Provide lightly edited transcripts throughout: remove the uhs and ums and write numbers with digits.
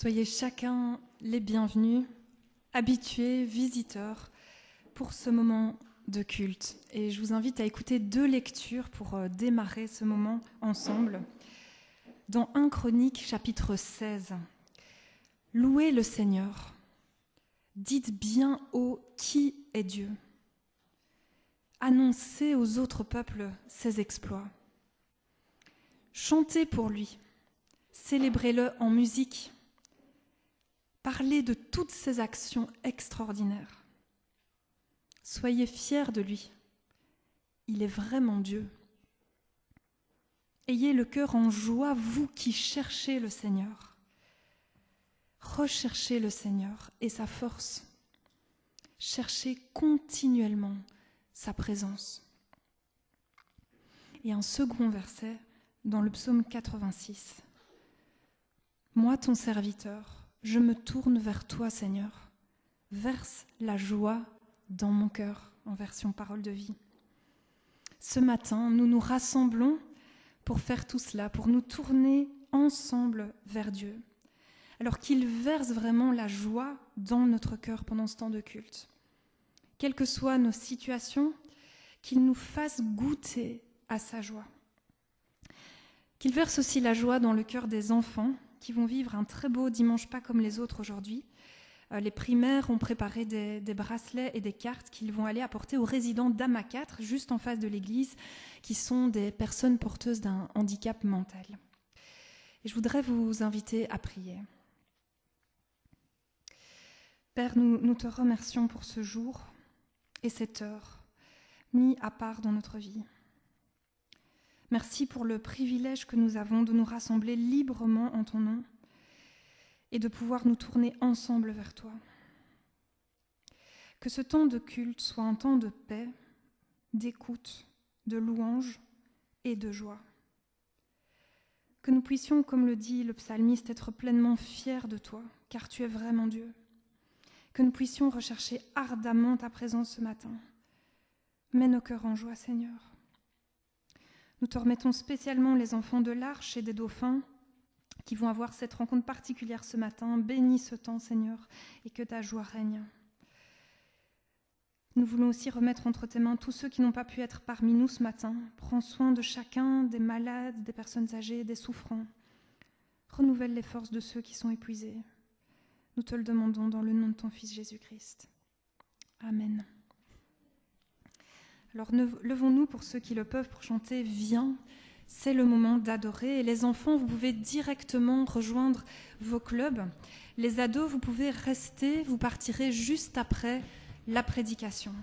Soyez chacun les bienvenus, habitués, visiteurs, pour ce moment de culte. Et je vous invite à écouter 2 lectures pour démarrer ce moment ensemble. Dans 1 Chroniques, chapitre 16, « Louez le Seigneur, dites bien haut qui est Dieu. Annoncez aux autres peuples ses exploits. Chantez pour lui, célébrez-le en musique. Parlez de toutes ses actions extraordinaires. Soyez fiers de lui. Il est vraiment Dieu. Ayez le cœur en joie, vous qui cherchez le Seigneur. Recherchez le Seigneur et sa force. Cherchez continuellement sa présence. » Et un second verset dans le psaume 86. « Moi, ton serviteur, je me tourne vers toi, Seigneur. Verse la joie dans mon cœur, en version parole de vie. » Ce matin, nous nous rassemblons pour faire tout cela, pour nous tourner ensemble vers Dieu. Alors qu'il verse vraiment la joie dans notre cœur pendant ce temps de culte. Quelles que soient nos situations, qu'il nous fasse goûter à sa joie. Qu'il verse aussi la joie dans le cœur des enfants qui vont vivre un très beau dimanche pas comme les autres aujourd'hui. Les primaires ont préparé des bracelets et des cartes qu'ils vont aller apporter aux résidents d'Ama 4, juste en face de l'église, qui sont des personnes porteuses d'un handicap mental. Et je voudrais vous inviter à prier. Père, nous te remercions pour ce jour et cette heure mis à part dans notre vie. Merci pour le privilège que nous avons de nous rassembler librement en ton nom et de pouvoir nous tourner ensemble vers toi. Que ce temps de culte soit un temps de paix, d'écoute, de louange et de joie. Que nous puissions, comme le dit le psalmiste, être pleinement fiers de toi, car tu es vraiment Dieu. Que nous puissions rechercher ardemment ta présence ce matin. Mets nos cœurs en joie, Seigneur. Nous te remettons spécialement les enfants de l'Arche et des Dauphins qui vont avoir cette rencontre particulière ce matin. Bénis ce temps, Seigneur, et que ta joie règne. Nous voulons aussi remettre entre tes mains tous ceux qui n'ont pas pu être parmi nous ce matin. Prends soin de chacun, des malades, des personnes âgées, des souffrants. Renouvelle les forces de ceux qui sont épuisés. Nous te le demandons dans le nom de ton Fils Jésus-Christ. Amen. Alors levons-nous pour ceux qui le peuvent pour chanter « Viens ». C'est le moment d'adorer. Et les enfants, vous pouvez directement rejoindre vos clubs. Les ados, vous pouvez rester, vous partirez juste après la prédication.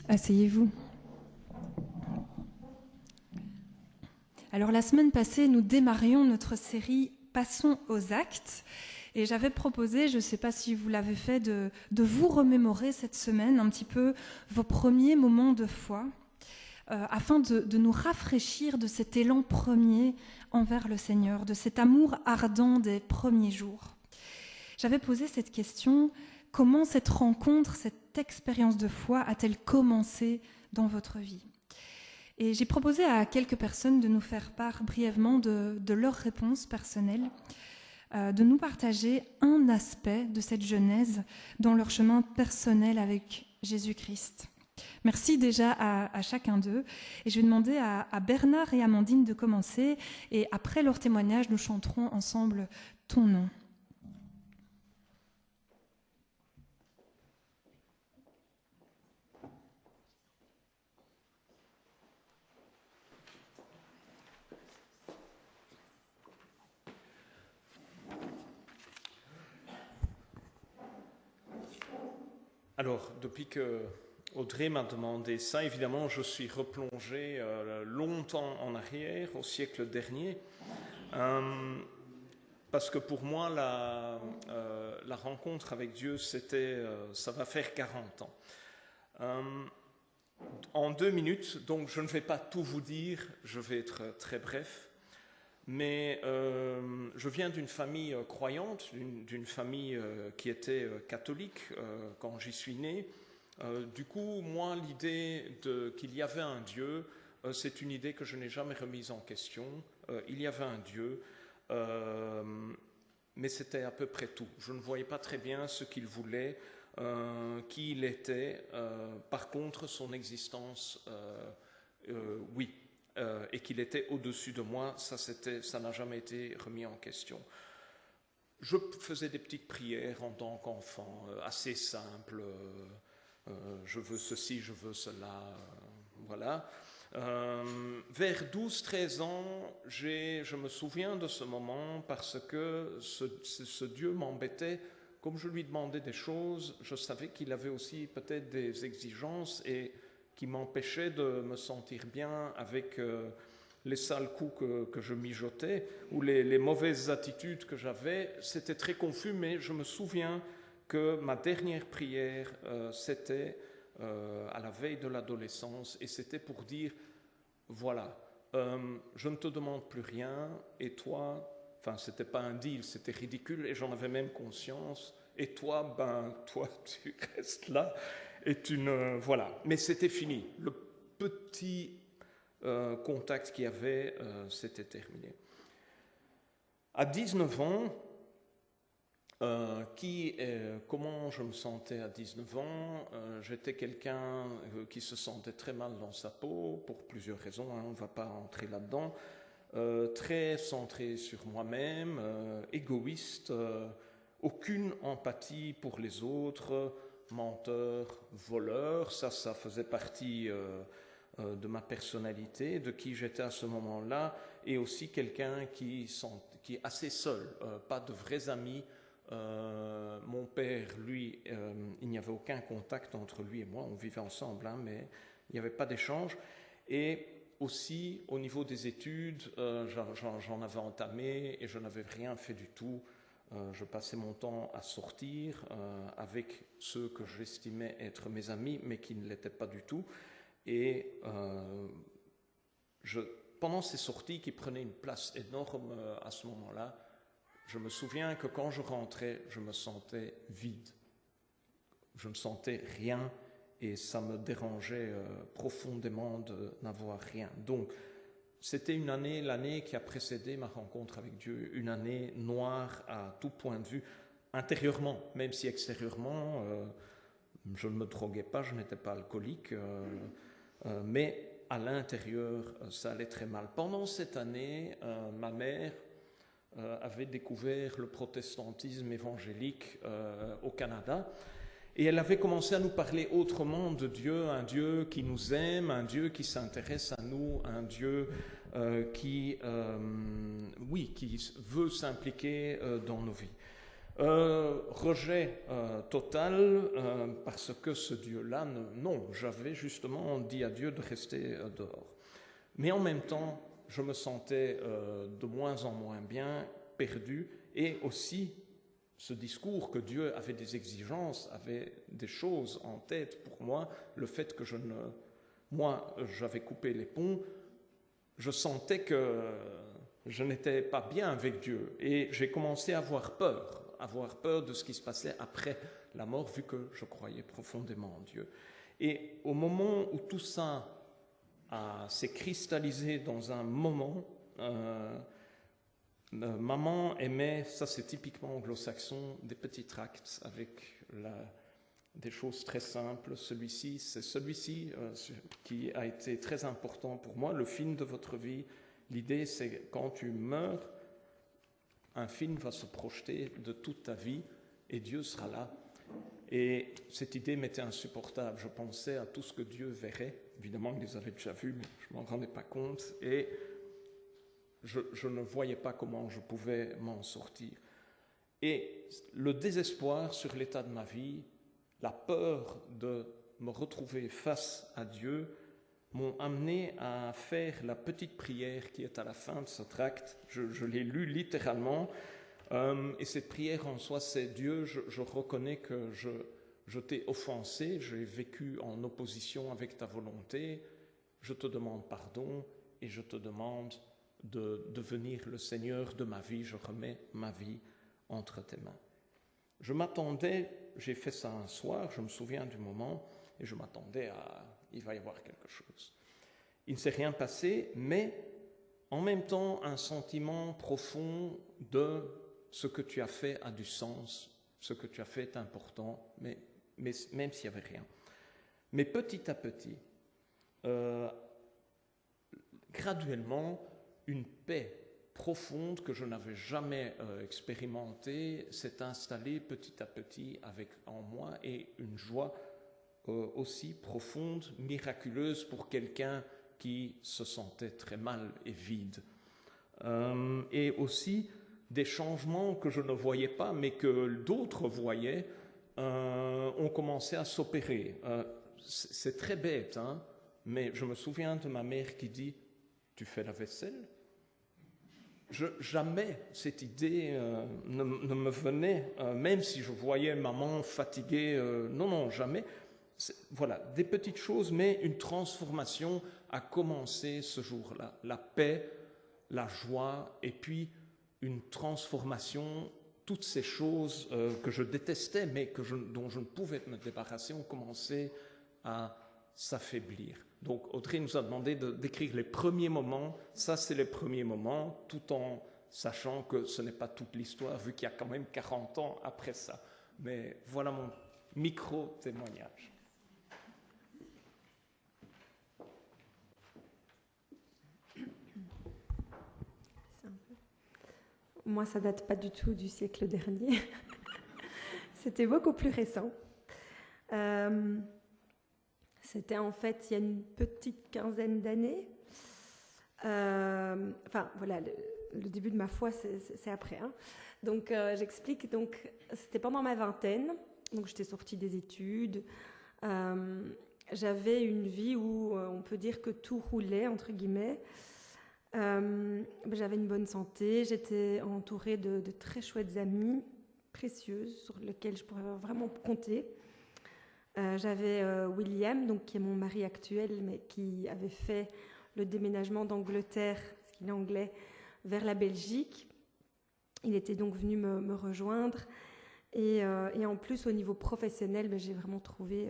Asseyez-vous. Alors la semaine passée, nous démarrions notre série Passons aux actes. Et j'avais proposé, je ne sais pas si vous l'avez fait, de vous remémorer cette semaine un petit peu vos premiers moments de foi, afin de nous rafraîchir de cet élan premier envers le Seigneur, de cet amour ardent des premiers jours. J'avais posé cette question: comment cette rencontre, cette expérience de foi a-t-elle commencé dans votre vie ? Et j'ai proposé à quelques personnes de nous faire part brièvement de leurs réponses personnelles, de nous partager un aspect de cette genèse dans leur chemin personnel avec Jésus-Christ. Merci déjà à chacun d'eux. Et je vais demander à Bernard et Amandine de commencer. Et après leur témoignage, nous chanterons ensemble « Ton nom ». Alors, depuis que Audrey m'a demandé ça, évidemment, je suis replongé longtemps en arrière, au siècle dernier, parce que pour moi, la rencontre avec Dieu, ça va faire 40 ans. En 2 minutes, donc je ne vais pas tout vous dire, je vais être très bref. Mais je viens d'une famille croyante, d'une famille qui était catholique quand j'y suis né. Du coup, moi, l'idée qu'il y avait un Dieu, c'est une idée que je n'ai jamais remise en question. Il y avait un Dieu, mais c'était à peu près tout. Je ne voyais pas très bien ce qu'il voulait, qui il était. Par contre, son existence, oui. Et qu'il était au-dessus de moi, ça n'a jamais été remis en question. Je faisais des petites prières en tant qu'enfant, assez simples, je veux ceci, je veux cela, voilà. Vers 12-13 ans, je me souviens de ce moment parce que ce Dieu m'embêtait. Comme je lui demandais des choses, je savais qu'il avait aussi peut-être des exigences et qui m'empêchait de me sentir bien avec les sales coups que je mijotais ou les mauvaises attitudes que j'avais. C'était très confus, mais je me souviens que ma dernière prière, c'était à la veille de l'adolescence, et c'était pour dire, voilà, je ne te demande plus rien, et toi, enfin, c'était pas un deal, c'était ridicule, et j'en avais même conscience, et toi, toi, tu restes là. Voilà, mais c'était fini. Le petit contact qu'il y avait, c'était terminé. À 19 ans, comment je me sentais à 19 ans? J'étais quelqu'un qui se sentait très mal dans sa peau, pour plusieurs raisons, on ne va pas entrer là-dedans. Très centré sur moi-même, égoïste, aucune empathie pour les autres, menteur, voleur, ça faisait partie de ma personnalité, de qui j'étais à ce moment-là, et aussi quelqu'un qui est assez seul, pas de vrais amis. Mon père, lui, il n'y avait aucun contact entre lui et moi, on vivait ensemble, hein, mais il n'y avait pas d'échange. Et aussi, au niveau des études, j'en avais entamé et je n'avais rien fait du tout. Je passais mon temps à sortir avec ceux que j'estimais être mes amis, mais qui ne l'étaient pas du tout. Et pendant ces sorties qui prenaient une place énorme à ce moment-là, je me souviens que quand je rentrais, je me sentais vide. Je ne sentais rien et ça me dérangeait profondément de n'avoir rien. Donc, c'était l'année qui a précédé ma rencontre avec Dieu, une année noire à tout point de vue, intérieurement, même si extérieurement, je ne me droguais pas, je n'étais pas alcoolique, mais à l'intérieur, ça allait très mal. Pendant cette année, ma mère avait découvert le protestantisme évangélique au Canada, et elle avait commencé à nous parler autrement de Dieu, un Dieu qui nous aime, un Dieu qui s'intéresse à nous, un Dieu qui veut s'impliquer dans nos vies. Rejet total, parce que ce Dieu-là, non, j'avais justement dit à Dieu de rester dehors. Mais en même temps, je me sentais de moins en moins bien, perdu, et aussi ce discours que Dieu avait des exigences, avait des choses en tête pour moi, le fait que j'avais coupé les ponts, je sentais que je n'étais pas bien avec Dieu, et j'ai commencé à avoir peur de ce qui se passait après la mort, vu que je croyais profondément en Dieu. Et au moment où tout ça s'est cristallisé dans un moment, maman aimait, ça c'est typiquement anglo-saxon, des petits tracts avec des choses très simples. Celui-ci qui a été très important pour moi, le film de votre vie. L'idée, c'est quand tu meurs, un film va se projeter de toute ta vie et Dieu sera là. Et cette idée m'était insupportable. Je pensais à tout ce que Dieu verrait. Évidemment, il les avait déjà vus, mais je ne m'en rendais pas compte. Et je ne voyais pas comment je pouvais m'en sortir. Et le désespoir sur l'état de ma vie, la peur de me retrouver face à Dieu, m'ont amené à faire la petite prière qui est à la fin de ce tract. Je l'ai lu littéralement. Et cette prière en soi, c'est Dieu, je reconnais que je t'ai offensé, j'ai vécu en opposition avec ta volonté, je te demande pardon et je te demande de devenir le Seigneur de ma vie, je remets ma vie entre tes mains. Je m'attendais, j'ai fait ça un soir, je me souviens du moment, et je m'attendais il va y avoir quelque chose. Il ne s'est rien passé, mais en même temps, un sentiment profond de ce que tu as fait a du sens, ce que tu as fait est important, mais même s'il n'y avait rien. Mais petit à petit, graduellement, une paix profonde que je n'avais jamais expérimentée s'est installée petit à petit en moi, et une joie aussi profonde, miraculeuse pour quelqu'un qui se sentait très mal et vide. Et aussi des changements que je ne voyais pas, mais que d'autres voyaient, ont commencé à s'opérer. C'est très bête, hein, mais je me souviens de ma mère qui dit « Tu fais la vaisselle ?» Jamais cette idée ne me venait, même si je voyais maman fatiguée, non, jamais. Voilà, des petites choses, mais une transformation a commencé ce jour-là. La paix, la joie, et puis une transformation, toutes ces choses que je détestais, mais dont je ne pouvais me débarrasser, ont commencé à s'affaiblir. Donc Audrey nous a demandé de décrire les premiers moments. Ça, c'est les premiers moments, tout en sachant que ce n'est pas toute l'histoire, vu qu'il y a quand même 40 ans après ça. Mais voilà mon micro-témoignage. Moi, ça date pas du tout du siècle dernier. C'était beaucoup plus récent. C'était en fait il y a une petite quinzaine d'années. Enfin, voilà, le début de ma foi, c'est après. Hein. Donc, j'explique. Donc, c'était pendant ma vingtaine. Donc, j'étais sortie des études. J'avais une vie où on peut dire que tout roulait, entre guillemets. J'avais une bonne santé, j'étais entourée de très chouettes amies précieuses sur lesquelles je pourrais vraiment compter. J'avais William, donc, qui est mon mari actuel, mais qui avait fait le déménagement d'Angleterre, parce qu'il est anglais, vers la Belgique. Il était donc venu me rejoindre. Et en plus, au niveau professionnel, j'ai vraiment trouvé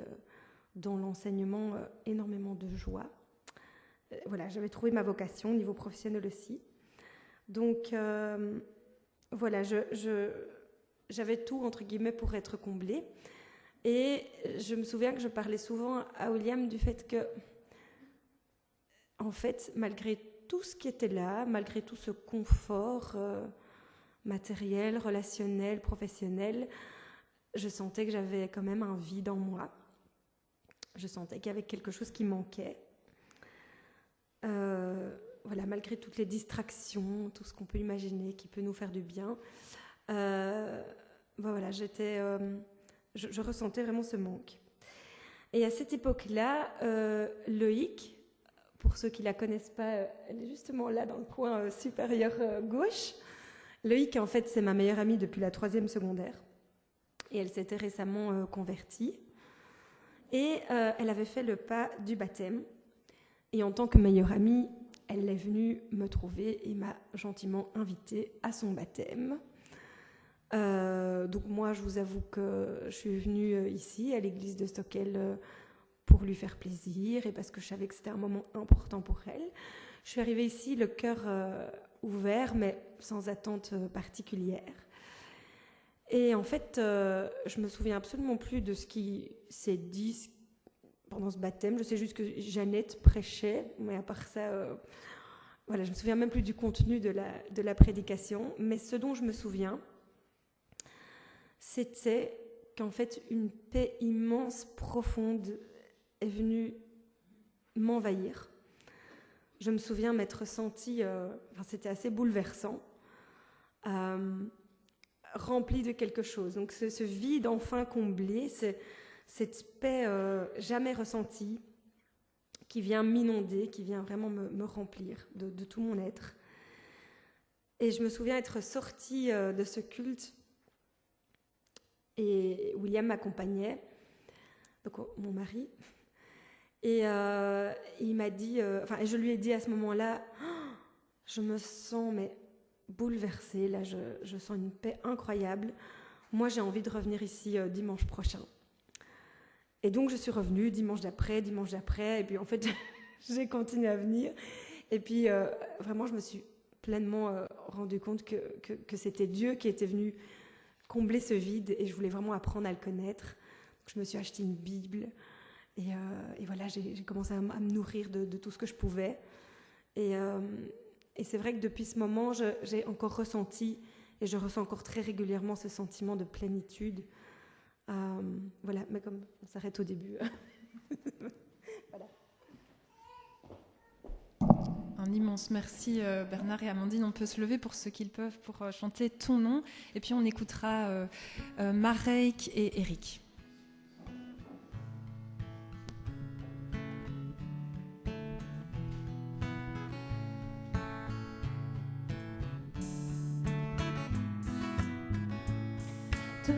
dans l'enseignement énormément de joie. Voilà, j'avais trouvé ma vocation au niveau professionnel aussi. Donc, voilà, j'avais tout, entre guillemets, pour être comblée. Et je me souviens que je parlais souvent à William du fait que, en fait, malgré tout ce qui était là, malgré tout ce confort matériel, relationnel, professionnel, je sentais que j'avais quand même un vide en moi. Je sentais qu'il y avait quelque chose qui manquait. Voilà, malgré toutes les distractions, tout ce qu'on peut imaginer qui peut nous faire du bien, voilà, je ressentais vraiment ce manque. Et à cette époque-là, Loïc, pour ceux qui ne la connaissent pas, elle est justement là dans le coin supérieur gauche. Loïc, en fait, c'est ma meilleure amie depuis la 3e secondaire. Et elle s'était récemment convertie. Et elle avait fait le pas du baptême. Et en tant que meilleure amie, elle est venue me trouver et m'a gentiment invitée à son baptême. Donc moi, je vous avoue que je suis venue ici, à l'église de Stockel, pour lui faire plaisir et parce que je savais que c'était un moment important pour elle. Je suis arrivée ici, le cœur ouvert, mais sans attente particulière. Et en fait, je me souviens absolument plus de ce qui s'est dit pendant ce baptême. Je sais juste que Jeannette prêchait, mais à part ça, voilà, je me souviens même plus du contenu de la prédication. Mais ce dont je me souviens, c'était qu'en fait, une paix immense, profonde, est venue m'envahir. Je me souviens m'être sentie, c'était assez bouleversant, remplie de quelque chose. Donc ce vide enfin comblé, cette paix jamais ressentie, qui vient m'inonder, qui vient vraiment me remplir de tout mon être. Et je me souviens être sortie de ce culte, et William m'accompagnait, donc mon mari, et il m'a dit, et je lui ai dit à ce moment-là, je me sens bouleversée, là je sens une paix incroyable, moi j'ai envie de revenir ici dimanche prochain. Et donc je suis revenue dimanche d'après, et puis en fait j'ai continué à venir, et puis vraiment je me suis pleinement rendu compte que c'était Dieu qui était venu combler ce vide, et je voulais vraiment apprendre à le connaître. Donc, je me suis acheté une Bible, et voilà, j'ai commencé à me nourrir de tout ce que je pouvais. Et c'est vrai que depuis ce moment, j'ai encore ressenti, et je ressens encore très régulièrement ce sentiment de plénitude. Voilà, mais comme on s'arrête au début. Voilà. Un immense merci Bernard et Amandine. On peut se lever pour ceux qui le peuvent pour chanter ton nom. Et puis on écoutera Marek et Eric. Oh,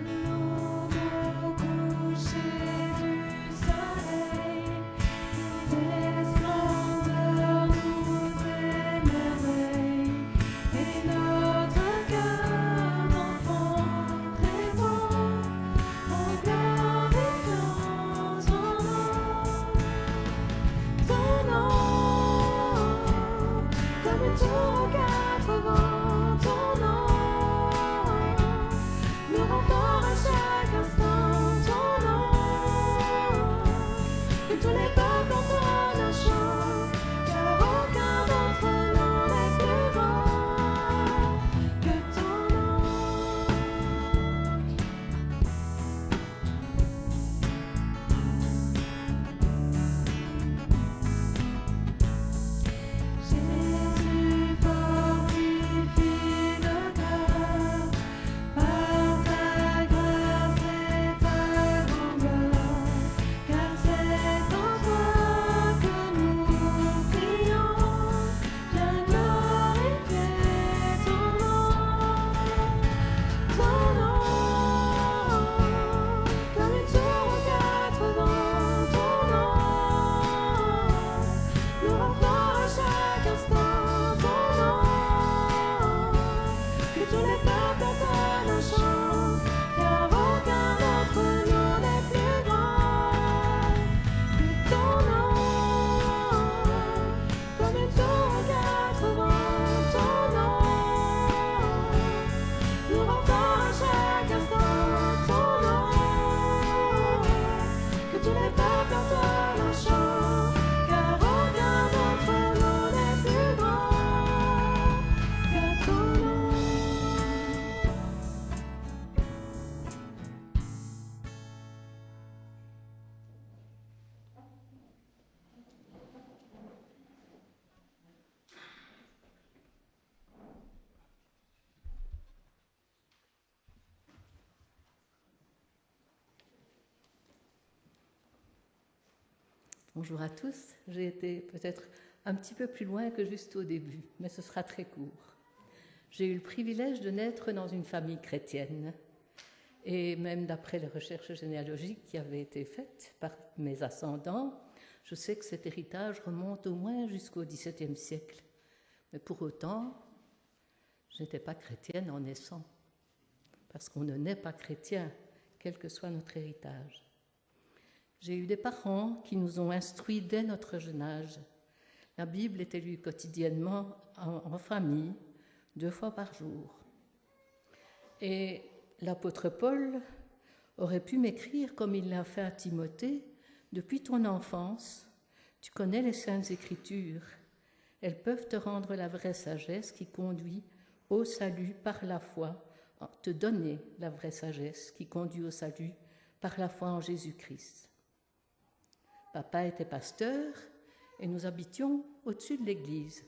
Bonjour à tous. J'ai été peut-être un petit peu plus loin que juste au début, mais ce sera très court. J'ai eu le privilège de naître dans une famille chrétienne. Et même d'après les recherches généalogiques qui avaient été faites par mes ascendants, je sais que cet héritage remonte au moins jusqu'au XVIIe siècle. Mais pour autant, je n'étais pas chrétienne en naissant, parce qu'on ne naît pas chrétien, quel que soit notre héritage. J'ai eu des parents qui nous ont instruits dès notre jeune âge. La Bible était lue quotidiennement en famille, 2 fois par jour. Et l'apôtre Paul aurait pu m'écrire comme il l'a fait à Timothée: depuis ton enfance, tu connais les saintes écritures. Elles peuvent te rendre la vraie sagesse qui conduit au salut par la foi, te donner la vraie sagesse qui conduit au salut par la foi en Jésus-Christ. Papa était pasteur et nous habitions au-dessus de l'église.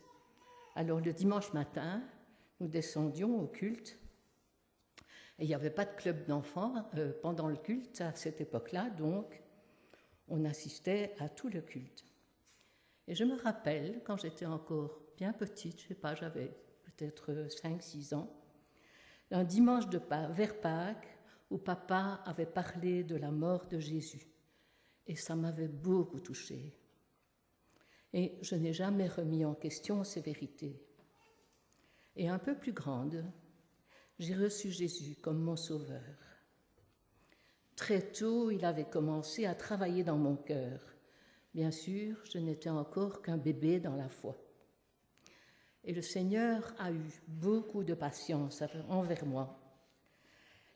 Alors le dimanche matin, nous descendions au culte. Et il n'y avait pas de club d'enfants pendant le culte à cette époque-là, donc on assistait à tout le culte. Et je me rappelle, quand j'étais encore bien petite, je ne sais pas, j'avais peut-être 5-6 ans, un dimanche vers Pâques, où papa avait parlé de la mort de Jésus. Et ça m'avait beaucoup touchée. Et je n'ai jamais remis en question ces vérités. Et un peu plus grande, j'ai reçu Jésus comme mon sauveur. Très tôt, il avait commencé à travailler dans mon cœur. Bien sûr, je n'étais encore qu'un bébé dans la foi. Et le Seigneur a eu beaucoup de patience envers moi.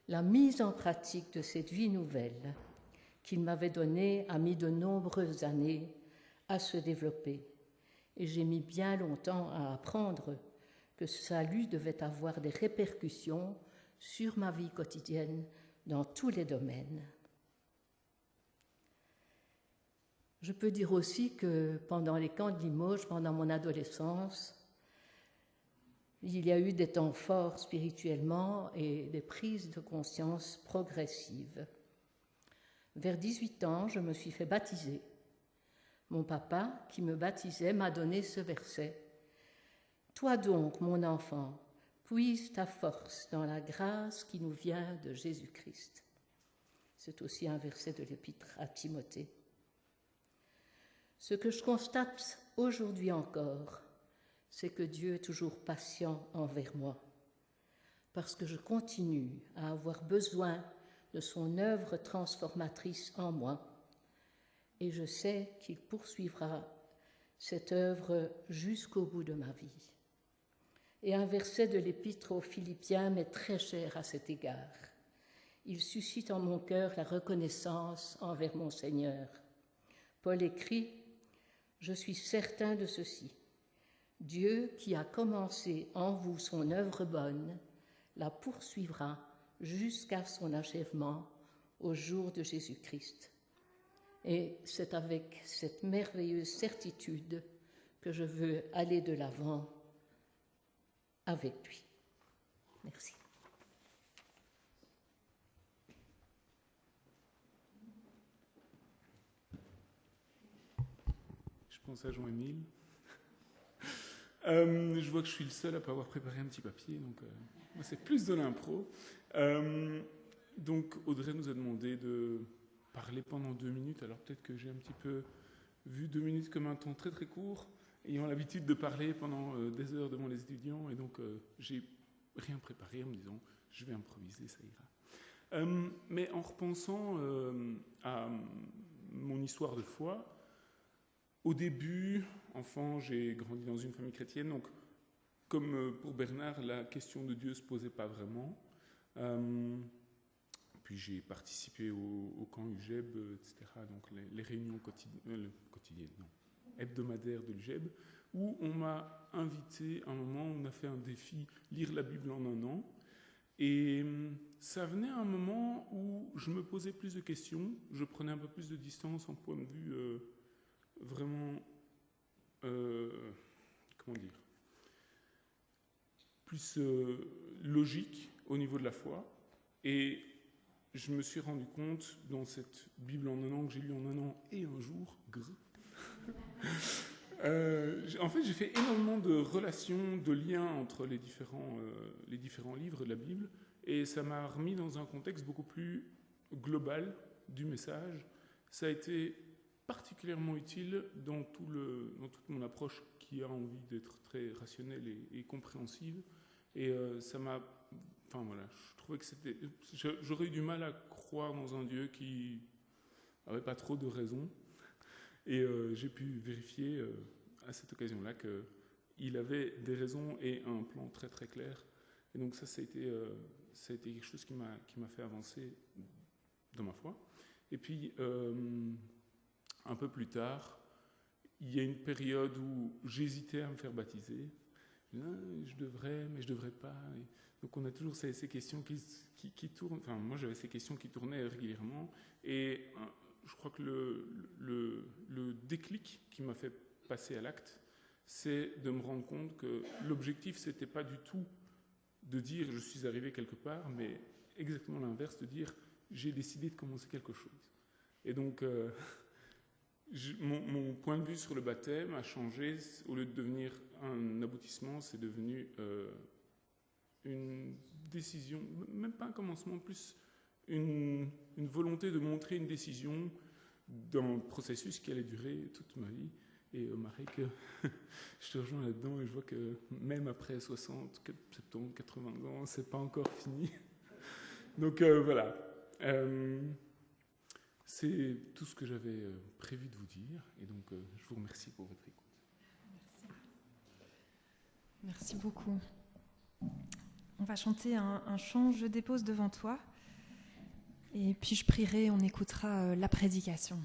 La mise en pratique de cette vie nouvelle qu'il m'avait donnée a mis de nombreuses années à se développer. Et j'ai mis bien longtemps à apprendre que ce salut devait avoir des répercussions sur ma vie quotidienne dans tous les domaines. Je peux dire aussi que pendant les camps de Limoges, pendant mon adolescence, il y a eu des temps forts spirituellement et des prises de conscience progressives. Vers 18 ans, je me suis fait baptiser. Mon papa, qui me baptisait, m'a donné ce verset. « Toi donc, mon enfant, puise ta force dans la grâce qui nous vient de Jésus-Christ. » C'est aussi un verset de l'épître à Timothée. Ce que je constate aujourd'hui encore, c'est que Dieu est toujours patient envers moi, parce que je continue à avoir besoin de son œuvre transformatrice en moi, et je sais qu'il poursuivra cette œuvre jusqu'au bout de ma vie. Et un verset de l'épître aux Philippiens m'est très cher à cet égard. Il suscite en mon cœur la reconnaissance envers mon Seigneur. Paul écrit « Je suis certain de ceci. Dieu qui a commencé en vous son œuvre bonne, la poursuivra jusqu'à son achèvement au jour de Jésus-Christ. » Et c'est avec cette merveilleuse certitude que je veux aller de l'avant avec lui. Merci. Je pense à Jean-Émile. Je vois que je suis le seul à ne pas avoir préparé un petit papier, donc moi c'est plus de l'impro. Donc Audrey nous a demandé de parler pendant 2 minutes, alors peut-être que j'ai un petit peu vu 2 minutes comme un temps très très court, ayant l'habitude de parler pendant des heures devant les étudiants, et donc j'ai rien préparé en me disant je vais improviser, ça ira. Mais en repensant à mon histoire de foi, au début, enfant, j'ai grandi dans une famille chrétienne, donc comme pour Bernard, la question de Dieu ne se posait pas vraiment. Puis j'ai participé au camp UGEB, etc., donc les réunions quotidiennes, non, hebdomadaires de l'UGEB, où on m'a invité, à un moment, on a fait un défi, lire la Bible en 1 an, et ça venait à un moment où je me posais plus de questions, je prenais un peu plus de distance en point de vue vraiment, comment dire, plus logique au niveau de la foi, et je me suis rendu compte dans cette Bible en 1 an que j'ai lu en 1 an et un jour, En fait, j'ai fait énormément de relations, de liens entre les différents livres de la Bible, et ça m'a remis dans un contexte beaucoup plus global du message. Ça a été particulièrement utile dans toute mon approche qui a envie d'être très rationnelle et compréhensive. Et ça m'a... Enfin voilà, je trouvais que c'était... J'aurais eu du mal à croire dans un Dieu qui n'avait pas trop de raison. Et j'ai pu vérifier à cette occasion-là qu'il avait des raisons et un plan très très clair. Et donc ça a été quelque chose qui m'a fait avancer dans ma foi. Et puis, un peu plus tard, il y a une période où j'hésitais à me faire baptiser. Je devrais, mais je devrais pas. Et donc on a toujours ces questions qui tournent. Enfin, moi j'avais ces questions qui tournaient régulièrement. Et je crois que le déclic qui m'a fait passer à l'acte, c'est de me rendre compte que l'objectif, c'était pas du tout de dire je suis arrivé quelque part, mais exactement l'inverse, de dire j'ai décidé de commencer quelque chose. Et donc, mon point de vue sur le baptême a changé. Au lieu de devenir un aboutissement, c'est devenu une décision, même pas un commencement, plus une volonté de montrer une décision d'un processus qui allait durer toute ma vie. Et Marek, je te rejoins là-dedans et je vois que même après 60, 70, 80 ans, c'est pas encore fini. Donc voilà. C'est tout ce que j'avais prévu de vous dire. Et donc, je vous remercie pour votre écoute. Merci beaucoup. On va chanter un chant « Je dépose devant toi ». Et puis je prierai, on écoutera la prédication.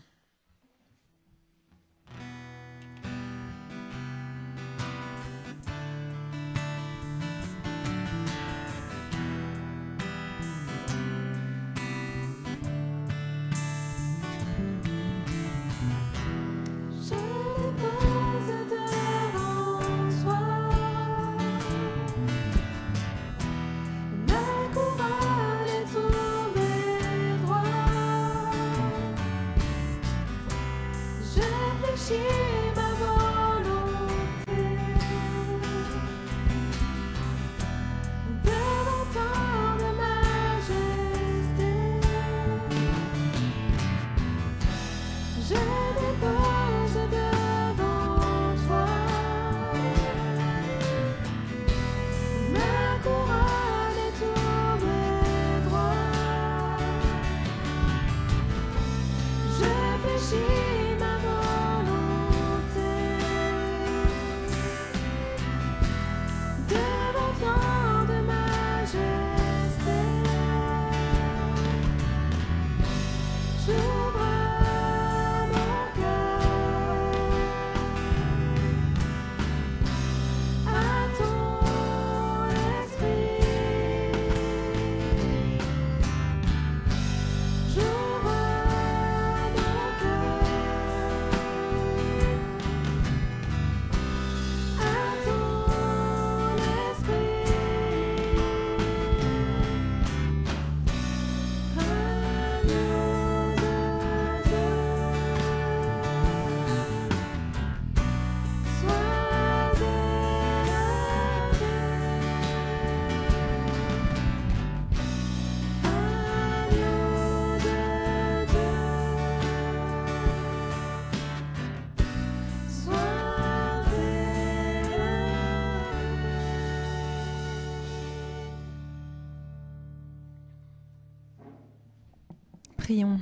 Prions.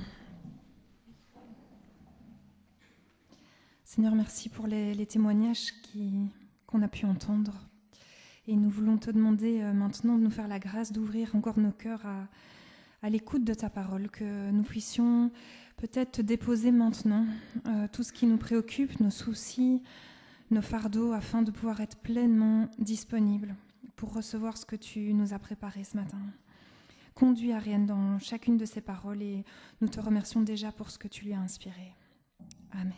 Seigneur, merci pour les témoignages qu'on a pu entendre. Et nous voulons te demander maintenant de nous faire la grâce d'ouvrir encore nos cœurs à l'écoute de ta parole, que nous puissions peut-être te déposer maintenant tout ce qui nous préoccupe, nos soucis, nos fardeaux, afin de pouvoir être pleinement disponibles pour recevoir ce que tu nous as préparé ce matin. Conduis Ariane dans chacune de ces paroles et nous te remercions déjà pour ce que tu lui as inspiré. Amen.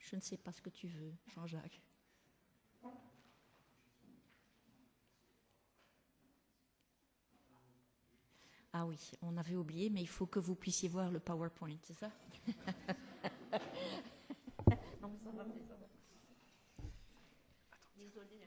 Je ne sais pas ce que tu veux, Jean-Jacques. Ah oui, on avait oublié, mais il faut que vous puissiez voir le PowerPoint, c'est ça? Non, mais ça va, ça va. Désolée,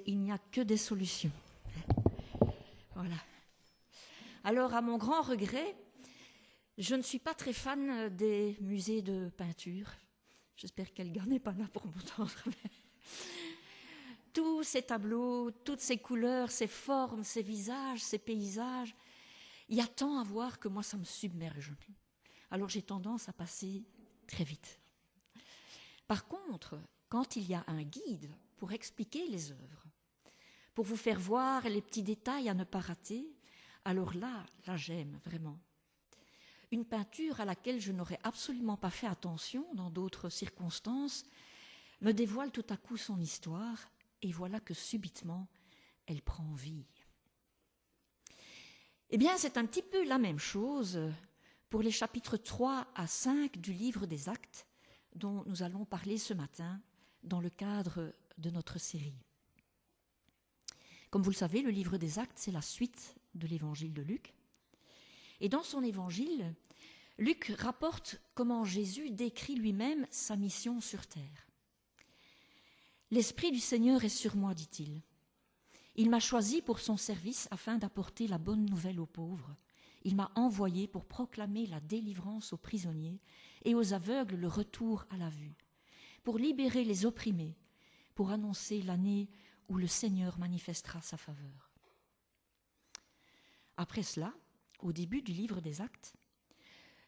il n'y a que des solutions. Voilà. Alors, à mon grand regret, je ne suis pas très fan des musées de peinture. J'espère qu'Elga n'est pas là pour m'entendre. Tous ces tableaux, toutes ces couleurs, ces formes, ces visages, ces paysages, il y a tant à voir que moi, ça me submerge. Alors, j'ai tendance à passer très vite. Par contre, quand il y a un guide pour expliquer les œuvres, pour vous faire voir les petits détails à ne pas rater, alors là j'aime vraiment. Une peinture à laquelle je n'aurais absolument pas fait attention dans d'autres circonstances me dévoile tout à coup son histoire et voilà que subitement elle prend vie. Eh bien, c'est un petit peu la même chose pour les chapitres 3 à 5 du livre des Actes dont nous allons parler ce matin dans le cadre de notre série. Comme vous le savez, le livre des Actes, c'est la suite de l'évangile de Luc. Et dans son évangile, Luc rapporte comment Jésus décrit lui-même sa mission sur terre. « L'Esprit du Seigneur est sur moi, dit-il. Il m'a choisi pour son service afin d'apporter la bonne nouvelle aux pauvres. Il m'a envoyé pour proclamer la délivrance aux prisonniers et aux aveugles le retour à la vue, pour libérer les opprimés, pour annoncer l'année où le Seigneur manifestera sa faveur. » Après cela, au début du livre des Actes,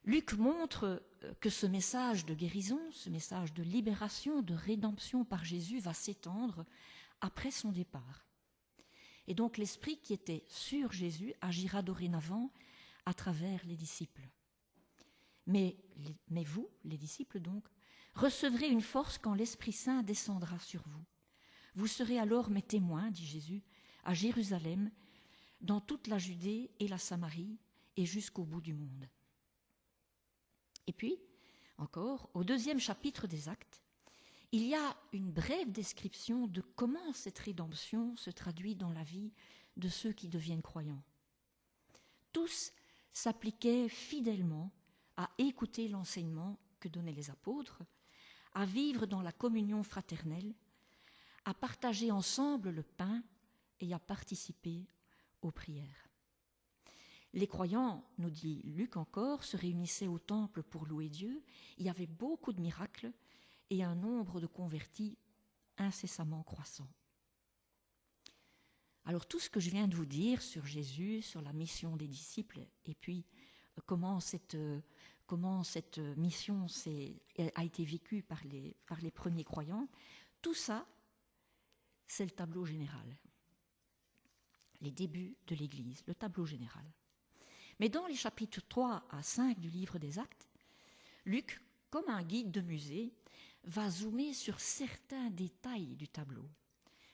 Luc montre que ce message de guérison, ce message de libération, de rédemption par Jésus va s'étendre après son départ. Et donc l'Esprit qui était sur Jésus agira dorénavant à travers les disciples. Mais vous, les disciples donc, recevrez une force quand l'Esprit Saint descendra sur vous. Vous serez alors mes témoins, dit Jésus, à Jérusalem, dans toute la Judée et la Samarie et jusqu'au bout du monde. Et puis, encore, au 2e chapitre des Actes, il y a une brève description de comment cette rédemption se traduit dans la vie de ceux qui deviennent croyants. Tous s'appliquaient fidèlement à écouter l'enseignement que donnaient les apôtres, à vivre dans la communion fraternelle, à partager ensemble le pain et à participer aux prières. Les croyants, nous dit Luc encore, se réunissaient au temple pour louer Dieu. Il y avait beaucoup de miracles et un nombre de convertis incessamment croissant. Alors tout ce que je viens de vous dire sur Jésus, sur la mission des disciples, et puis comment cette mission a été vécue par les premiers croyants, tout ça, c'est le tableau général. Les débuts de l'Église, le tableau général. Mais dans les chapitres 3 à 5 du livre des Actes, Luc, comme un guide de musée, va zoomer sur certains détails du tableau,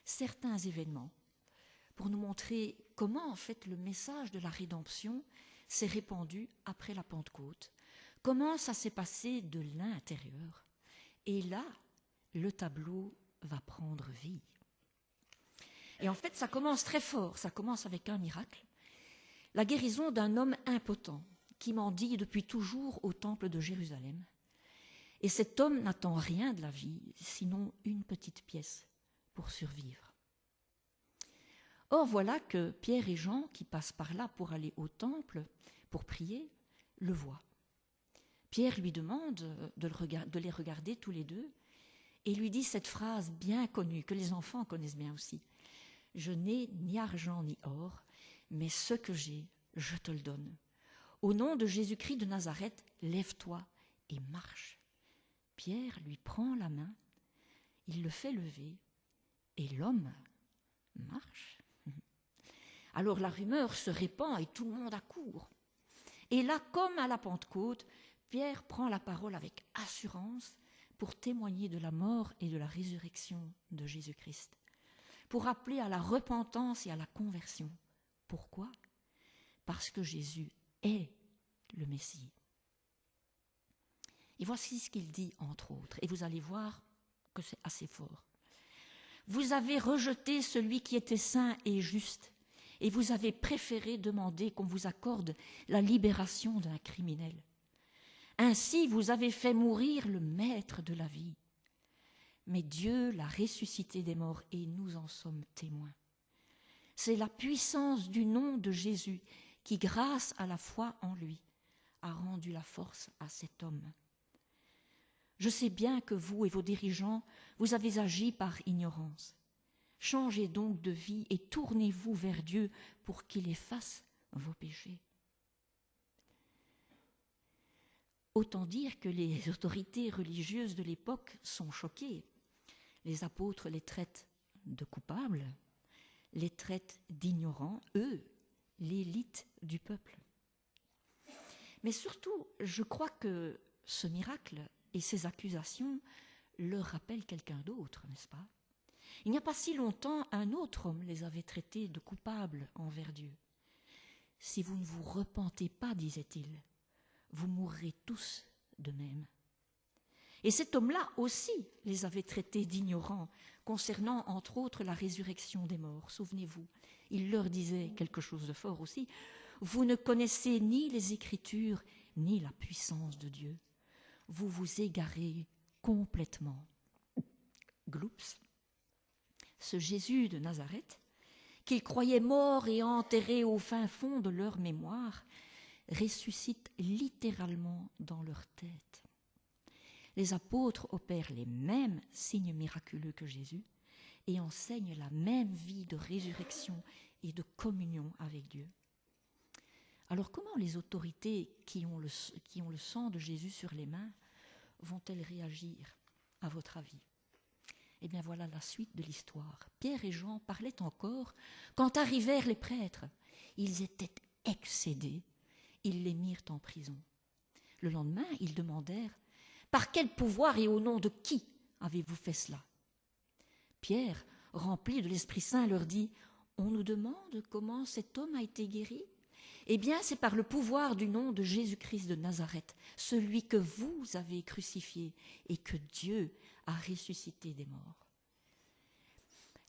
certains événements, pour nous montrer comment en fait le message de la rédemption s'est répandu après la Pentecôte, comment ça s'est passé de l'intérieur. Et là, le tableau va prendre vie. Et en fait, ça commence très fort, ça commence avec un miracle. La guérison d'un homme impotent qui mendie depuis toujours au temple de Jérusalem. Et cet homme n'attend rien de la vie, sinon une petite pièce pour survivre. Or, voilà que Pierre et Jean, qui passent par là pour aller au temple, pour prier, le voient. Pierre lui demande de les regarder tous les deux et lui dit cette phrase bien connue, que les enfants connaissent bien aussi. « Je n'ai ni argent ni or, mais ce que j'ai, je te le donne. Au nom de Jésus-Christ de Nazareth, lève-toi et marche. » Pierre lui prend la main, il le fait lever, et l'homme marche. Alors la rumeur se répand et tout le monde accourt. Et là, comme à la Pentecôte, Pierre prend la parole avec assurance pour témoigner de la mort et de la résurrection de Jésus-Christ, pour appeler à la repentance et à la conversion. Pourquoi ? Parce que Jésus est le Messie. Et voici ce qu'il dit, entre autres, et vous allez voir que c'est assez fort. Vous avez rejeté celui qui était saint et juste, et vous avez préféré demander qu'on vous accorde la libération d'un criminel. Ainsi, vous avez fait mourir le maître de la vie. Mais Dieu l'a ressuscité des morts, et nous en sommes témoins. C'est la puissance du nom de Jésus qui, grâce à la foi en lui, a rendu la force à cet homme. Je sais bien que vous et vos dirigeants, vous avez agi par ignorance. Changez donc de vie et tournez-vous vers Dieu pour qu'il efface vos péchés. Autant dire que les autorités religieuses de l'époque sont choquées. Les apôtres les traitent de coupables, les traitent d'ignorants, eux, l'élite du peuple. Mais surtout, je crois que ce miracle et ces accusations leur rappellent quelqu'un d'autre, n'est-ce pas ? Il n'y a pas si longtemps, un autre homme les avait traités de coupables envers Dieu. « Si vous ne vous repentez pas, disait-il, vous mourrez tous de même. » Et cet homme-là aussi les avait traités d'ignorants concernant, entre autres, la résurrection des morts. Souvenez-vous, il leur disait quelque chose de fort aussi. « Vous ne connaissez ni les Écritures, ni la puissance de Dieu. Vous vous égarez complètement. » Gloups, ce Jésus de Nazareth, qu'ils croyaient mort et enterré au fin fond de leur mémoire, ressuscite littéralement dans leur tête. Les apôtres opèrent les mêmes signes miraculeux que Jésus et enseignent la même vie de résurrection et de communion avec Dieu. Alors comment les autorités qui ont le sang de Jésus sur les mains vont-elles réagir, à votre avis ? Eh bien voilà la suite de l'histoire. Pierre et Jean parlaient encore quand arrivèrent les prêtres. Ils étaient excédés. Ils les mirent en prison. Le lendemain, ils demandèrent « Par quel pouvoir et au nom de qui avez-vous fait cela ?» Pierre, rempli de l'Esprit Saint, leur dit « On nous demande comment cet homme a été guéri ? Eh bien, c'est par le pouvoir du nom de Jésus-Christ de Nazareth, celui que vous avez crucifié et que Dieu a ressuscité des morts. »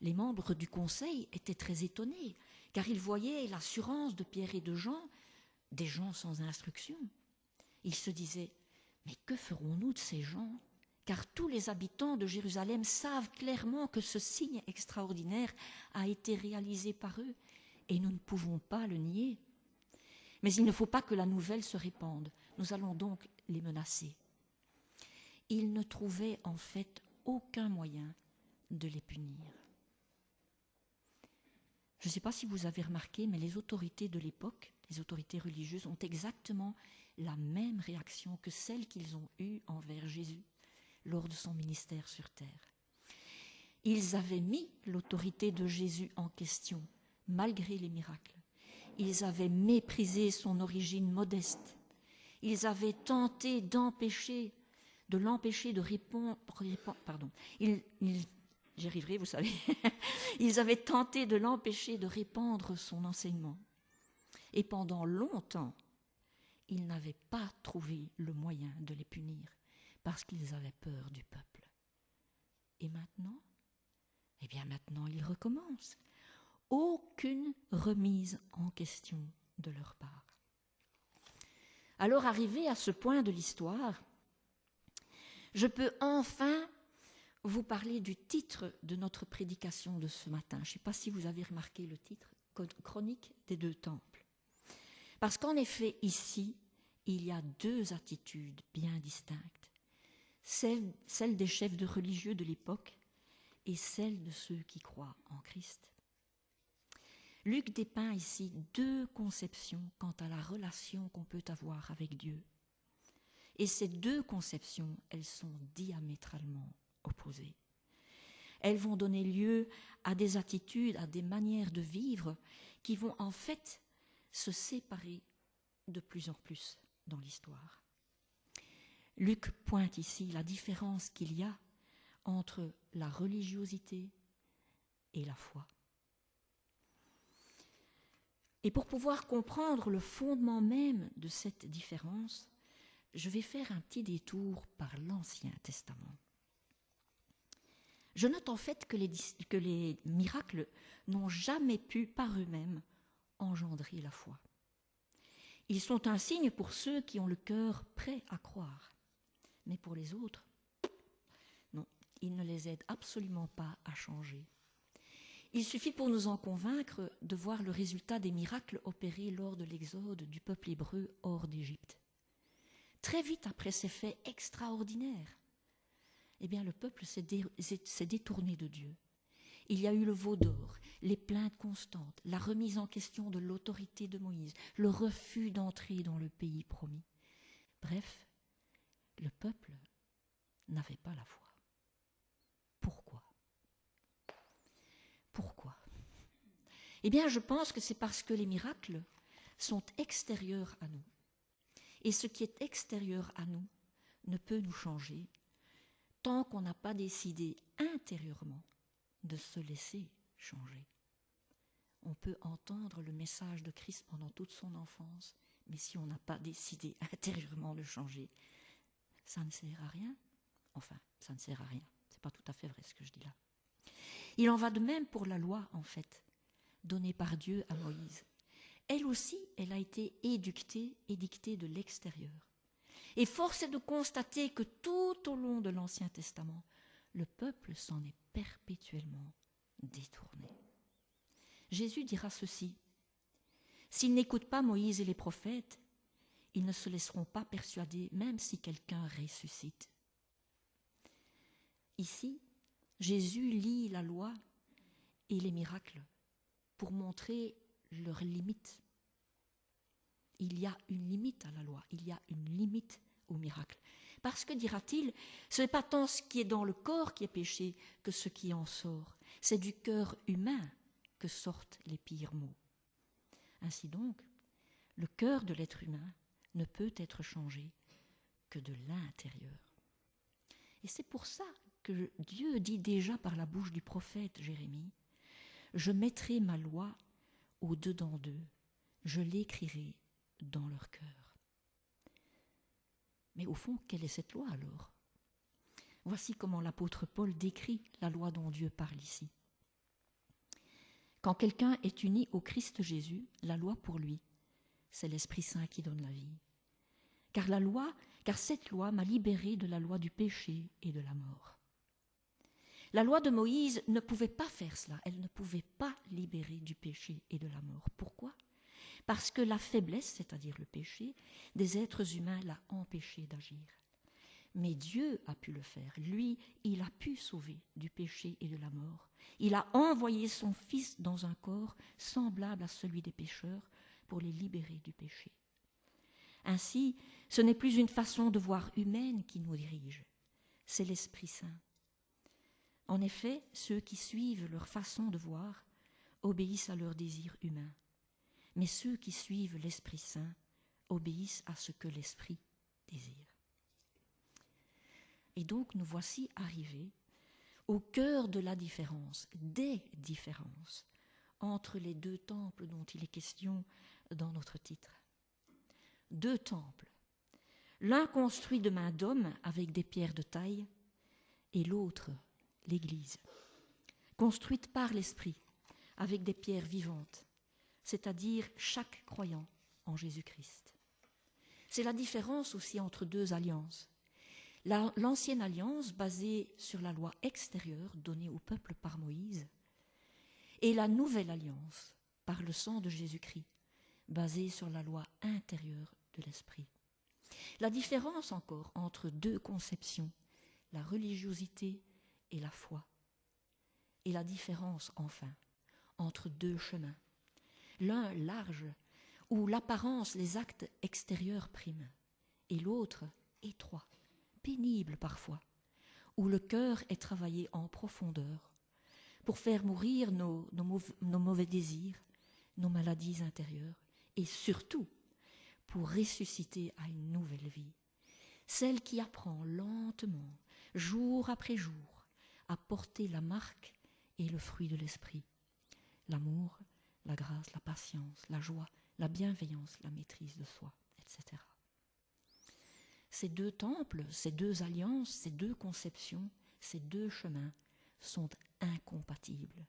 Les membres du conseil étaient très étonnés, car ils voyaient l'assurance de Pierre et de Jean, des gens sans instruction. Ils se disaient « Mais que ferons-nous de ces gens ? Car tous les habitants de Jérusalem savent clairement que ce signe extraordinaire a été réalisé par eux, et nous ne pouvons pas le nier. Mais il ne faut pas que la nouvelle se répande. Nous allons donc les menacer. » Ils ne trouvaient en fait aucun moyen de les punir. Je ne sais pas si vous avez remarqué, mais les autorités de l'époque, les autorités religieuses, ont exactement la même réaction que celle qu'ils ont eue envers Jésus lors de son ministère sur terre. Ils avaient mis l'autorité de Jésus en question, malgré les miracles. Ils avaient méprisé son origine modeste. Ils avaient tenté de l'empêcher de répondre. J'y arriverai, vous savez. Ils avaient tenté de l'empêcher de répandre son enseignement. Et pendant longtemps, ils n'avaient pas trouvé le moyen de les punir parce qu'ils avaient peur du peuple. Et maintenant ? Eh bien maintenant, ils recommencent. Aucune remise en question de leur part. Alors, arrivé à ce point de l'histoire, je peux enfin vous parler du titre de notre prédication de ce matin. Je ne sais pas si vous avez remarqué le titre, Chronique des deux temples. Parce qu'en effet, ici, il y a deux attitudes bien distinctes. Celle des chefs de religieux de l'époque et celle de ceux qui croient en Christ. Luc dépeint ici deux conceptions quant à la relation qu'on peut avoir avec Dieu. Et ces deux conceptions, elles sont diamétralement opposées. elles vont donner lieu à des attitudes, à des manières de vivre qui vont en fait se séparer de plus en plus dans l'histoire. Luc pointe ici la différence qu'il y a entre la religiosité et la foi. Et pour pouvoir comprendre le fondement même de cette différence, je vais faire un petit détour par l'Ancien Testament. Je note en fait que les miracles n'ont jamais pu par eux-mêmes engendrer la foi. Ils sont un signe pour ceux qui ont le cœur prêt à croire. Mais pour les autres, non, ils ne les aident absolument pas à changer. Il suffit pour nous en convaincre de voir le résultat des miracles opérés lors de l'exode du peuple hébreu hors d'Égypte. Très vite après ces faits extraordinaires, eh bien le peuple s'est détourné de Dieu. Il y a eu le veau d'or, les plaintes constantes, la remise en question de l'autorité de Moïse, le refus d'entrer dans le pays promis. Bref, le peuple n'avait pas la foi. Pourquoi ? Pourquoi ? Eh bien, je pense que c'est parce que les miracles sont extérieurs à nous. Et ce qui est extérieur à nous ne peut nous changer tant qu'on n'a pas décidé intérieurement de se laisser changer. On peut entendre le message de Christ pendant toute son enfance, mais si on n'a pas décidé intérieurement de changer, ça ne sert à rien. Enfin, ça ne sert à rien. C'est pas tout à fait vrai ce que je dis là. Il en va de même pour la loi, en fait, donnée par Dieu à Moïse. Elle aussi, elle a été édictée de l'extérieur. Et force est de constater que tout au long de l'Ancien Testament, le peuple s'en est perpétuellement détourné. Jésus dira ceci: s'ils n'écoutent pas Moïse et les prophètes, ils ne se laisseront pas persuader, même si quelqu'un ressuscite. Ici, Jésus lit la loi et les miracles pour montrer leurs limites. Il y a une limite à la loi, il y a une limite au miracle. Parce que, dira-t-il, ce n'est pas tant ce qui est dans le corps qui est péché que ce qui en sort. C'est du cœur humain que sortent les pires maux. Ainsi donc, le cœur de l'être humain ne peut être changé que de l'intérieur. Et c'est pour ça que Dieu dit déjà par la bouche du prophète Jérémie: « Je mettrai ma loi au-dedans d'eux, je l'écrirai dans leur cœur. » Mais au fond, quelle est cette loi alors ? Voici comment l'apôtre Paul décrit la loi dont Dieu parle ici. Quand quelqu'un est uni au Christ Jésus, la loi pour lui, c'est l'Esprit Saint qui donne la vie. Car cette loi m'a libéré de la loi du péché et de la mort. La loi de Moïse ne pouvait pas faire cela, elle ne pouvait pas libérer du péché et de la mort. Pourquoi ? Parce que la faiblesse, c'est-à-dire le péché, des êtres humains l'a empêché d'agir. Mais Dieu a pu le faire. Lui, il a pu sauver du péché et de la mort. Il a envoyé son Fils dans un corps semblable à celui des pécheurs pour les libérer du péché. Ainsi, ce n'est plus une façon de voir humaine qui nous dirige, c'est l'Esprit Saint. En effet, ceux qui suivent leur façon de voir obéissent à leurs désirs humains. Mais ceux qui suivent l'Esprit Saint obéissent à ce que l'Esprit désire. Et donc nous voici arrivés au cœur de la différence, des différences, entre les deux temples dont il est question dans notre titre. Deux temples, l'un construit de main d'homme avec des pierres de taille, et l'autre, l'Église, construite par l'Esprit avec des pierres vivantes, c'est-à-dire chaque croyant en Jésus-Christ. C'est la différence aussi entre deux alliances. L'ancienne alliance basée sur la loi extérieure donnée au peuple par Moïse et la nouvelle alliance par le sang de Jésus-Christ basée sur la loi intérieure de l'Esprit. La différence encore entre deux conceptions, la religiosité et la foi. Et la différence enfin entre deux chemins. L'un large, où l'apparence, les actes extérieurs priment, et l'autre étroit, pénible parfois, où le cœur est travaillé en profondeur, pour faire mourir nos mauvais désirs, nos maladies intérieures, et surtout pour ressusciter à une nouvelle vie, celle qui apprend lentement, jour après jour, à porter la marque et le fruit de l'esprit, l'amour, la grâce, la patience, la joie, la bienveillance, la maîtrise de soi, etc. Ces deux temples, ces deux alliances, ces deux conceptions, ces deux chemins sont incompatibles.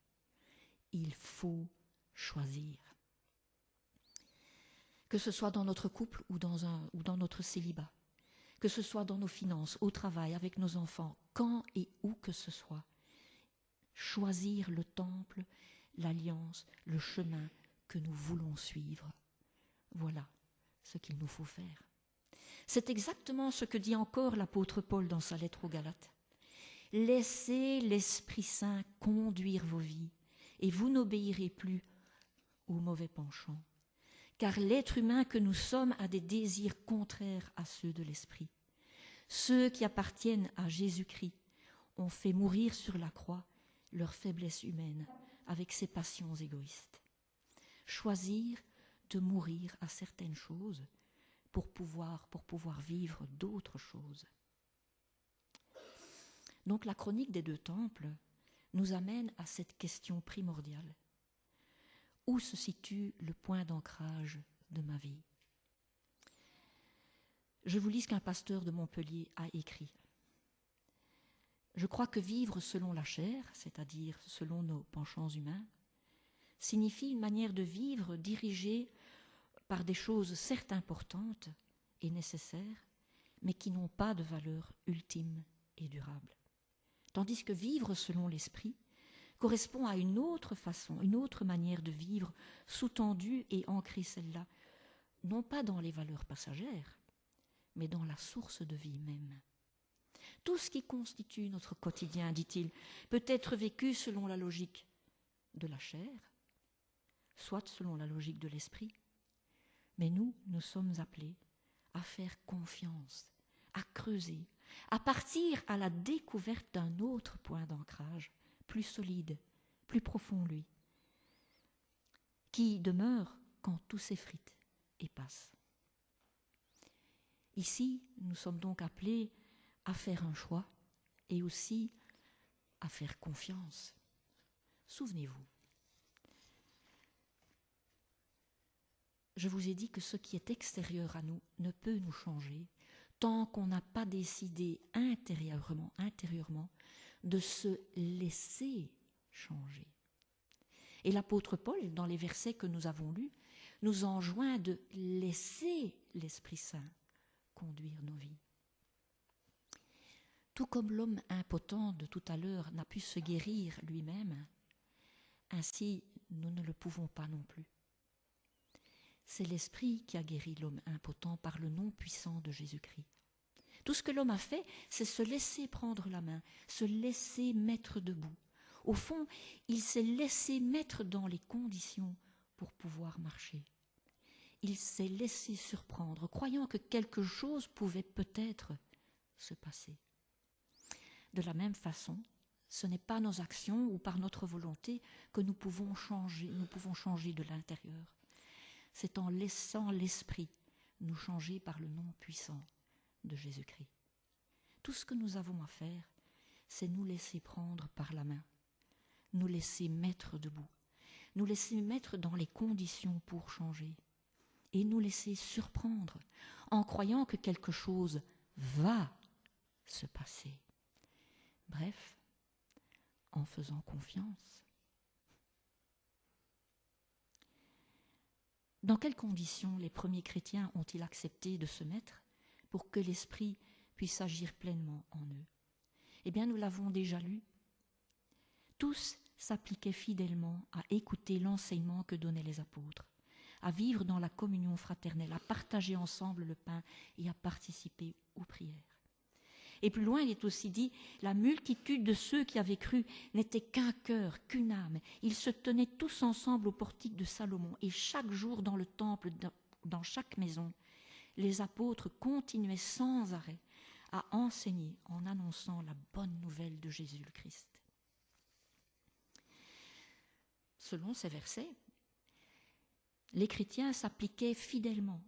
Il faut choisir. Que ce soit dans notre couple ou dans notre célibat, que ce soit dans nos finances, au travail, avec nos enfants, quand et où que ce soit, choisir le temple, l'alliance, le chemin que nous voulons suivre. Voilà ce qu'il nous faut faire. C'est exactement ce que dit encore l'apôtre Paul dans sa lettre aux Galates. Laissez l'Esprit Saint conduire vos vies et vous n'obéirez plus aux mauvais penchants. Car l'être humain que nous sommes a des désirs contraires à ceux de l'Esprit. Ceux qui appartiennent à Jésus-Christ ont fait mourir sur la croix leur faiblesse humaine avec ses passions égoïstes. Choisir de mourir à certaines choses pour pouvoir vivre d'autres choses. Donc la chronique des deux temples nous amène à cette question primordiale. Où se situe le point d'ancrage de ma vie ? Je vous lis ce qu'un pasteur de Montpellier a écrit. Je crois que vivre selon la chair, c'est-à-dire selon nos penchants humains, signifie une manière de vivre dirigée par des choses certes importantes et nécessaires, mais qui n'ont pas de valeur ultime et durable. Tandis que vivre selon l'esprit correspond à une autre façon, une autre manière de vivre, sous-tendue et ancrée celle-là, non pas dans les valeurs passagères, mais dans la source de vie même. Tout ce qui constitue notre quotidien, dit-il, peut être vécu selon la logique de la chair, soit selon la logique de l'esprit. Mais nous sommes appelés à faire confiance, à creuser, à partir à la découverte d'un autre point d'ancrage, plus solide, plus profond lui, qui demeure quand tout s'effrite et passe. Ici, nous sommes donc appelés à faire un choix et aussi à faire confiance. Souvenez-vous, je vous ai dit que ce qui est extérieur à nous ne peut nous changer tant qu'on n'a pas décidé intérieurement de se laisser changer. Et l'apôtre Paul, dans les versets que nous avons lus, nous enjoint de laisser l'Esprit Saint conduire nos vies. Tout comme l'homme impotent de tout à l'heure n'a pu se guérir lui-même, ainsi nous ne le pouvons pas non plus. C'est l'Esprit qui a guéri l'homme impotent par le nom puissant de Jésus-Christ. Tout ce que l'homme a fait, c'est se laisser prendre la main, se laisser mettre debout. Au fond, il s'est laissé mettre dans les conditions pour pouvoir marcher. Il s'est laissé surprendre, croyant que quelque chose pouvait peut-être se passer. De la même façon, ce n'est pas nos actions ou par notre volonté que nous pouvons changer de l'intérieur. C'est en laissant l'Esprit nous changer par le nom puissant de Jésus-Christ. Tout ce que nous avons à faire, c'est nous laisser prendre par la main, nous laisser mettre debout, nous laisser mettre dans les conditions pour changer et nous laisser surprendre en croyant que quelque chose va se passer. Bref, en faisant confiance. Dans quelles conditions les premiers chrétiens ont-ils accepté de se mettre pour que l'Esprit puisse agir pleinement en eux? Eh bien, nous l'avons déjà lu. Tous s'appliquaient fidèlement à écouter l'enseignement que donnaient les apôtres, à vivre dans la communion fraternelle, à partager ensemble le pain et à participer aux prières. Et plus loin, il est aussi dit, la multitude de ceux qui avaient cru n'était qu'un cœur, qu'une âme. Ils se tenaient tous ensemble au portique de Salomon et chaque jour dans le temple, dans chaque maison, les apôtres continuaient sans arrêt à enseigner en annonçant la bonne nouvelle de Jésus le Christ. selon ces versets, les chrétiens s'appliquaient fidèlement.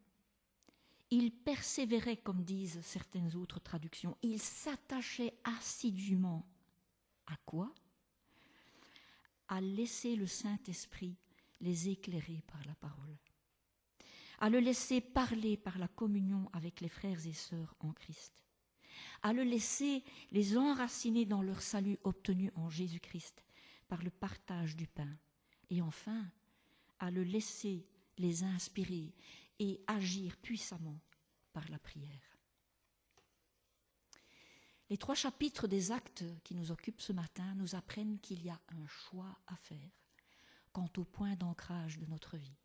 Ils persévéraient, comme disent certaines autres traductions. Ils s'attachaient assidûment. À quoi? À laisser le Saint-Esprit les éclairer par la parole. À le laisser parler par la communion avec les frères et sœurs en Christ. À le laisser les enraciner dans leur salut obtenu en Jésus-Christ par le partage du pain. Et enfin, à le laisser les inspirer et agir puissamment par la prière. Les 3 chapitres des Actes qui nous occupent ce matin nous apprennent qu'il y a un choix à faire quant au point d'ancrage de notre vie,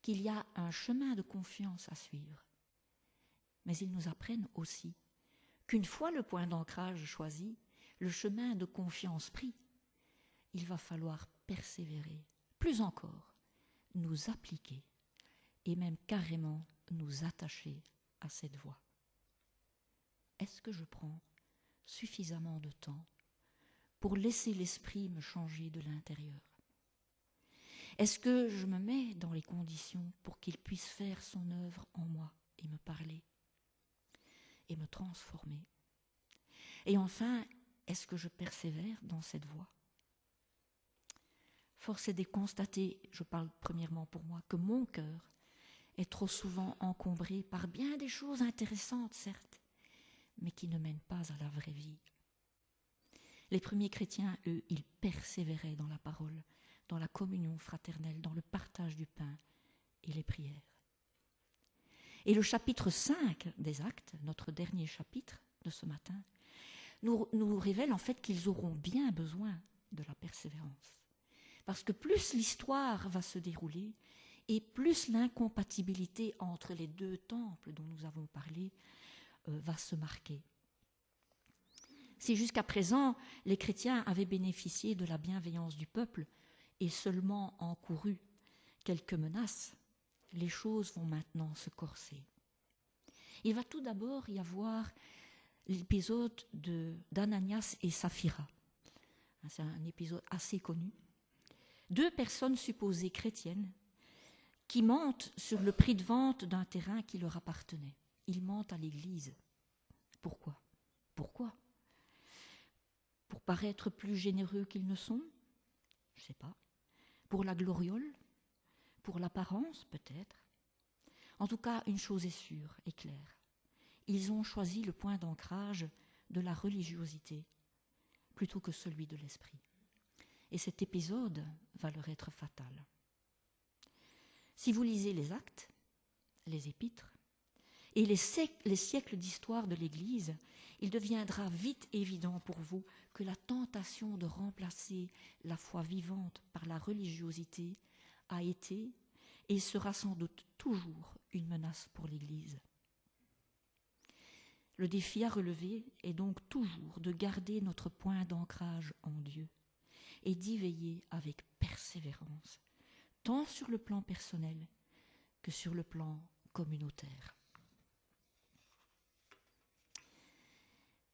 qu'il y a un chemin de confiance à suivre. Mais ils nous apprennent aussi qu'une fois le point d'ancrage choisi, le chemin de confiance pris, il va falloir persévérer, plus encore, nous appliquer et même carrément nous attacher à cette voie. Est-ce que je prends suffisamment de temps pour laisser l'esprit me changer de l'intérieur? Est-ce que je me mets dans les conditions pour qu'il puisse faire son œuvre en moi et me parler et me transformer? Et enfin, est-ce que je persévère dans cette voie? Force est de constater, je parle premièrement pour moi, que mon cœur est trop souvent encombré par bien des choses intéressantes, certes, mais qui ne mènent pas à la vraie vie. Les premiers chrétiens, eux, ils persévéraient dans la parole, dans la communion fraternelle, dans le partage du pain et les prières. Et le chapitre 5 des Actes, notre dernier chapitre de ce matin, nous révèle en fait qu'ils auront bien besoin de la persévérance. Parce que plus l'histoire va se dérouler, et plus l'incompatibilité entre les 2 temples dont nous avons parlé va se marquer. Si jusqu'à présent, les chrétiens avaient bénéficié de la bienveillance du peuple et seulement encouru quelques menaces, les choses vont maintenant se corser. Il va tout d'abord y avoir l'épisode d'Ananias et Saphira. C'est un épisode assez connu. 2 personnes supposées chrétiennes qui mentent sur le prix de vente d'un terrain qui leur appartenait. Ils mentent à l'Église. Pourquoi? Pour paraître plus généreux qu'ils ne sont? Je ne sais pas. Pour la gloriole? Pour l'apparence, peut-être. En tout cas, une chose est sûre et claire. Ils ont choisi le point d'ancrage de la religiosité plutôt que celui de l'esprit. Et cet épisode va leur être fatal. Si vous lisez les Actes, les Épîtres, et les siècles d'histoire de l'Église, il deviendra vite évident pour vous que la tentation de remplacer la foi vivante par la religiosité a été et sera sans doute toujours une menace pour l'Église. Le défi à relever est donc toujours de garder notre point d'ancrage en Dieu et d'y veiller avec persévérance, tant sur le plan personnel que sur le plan communautaire.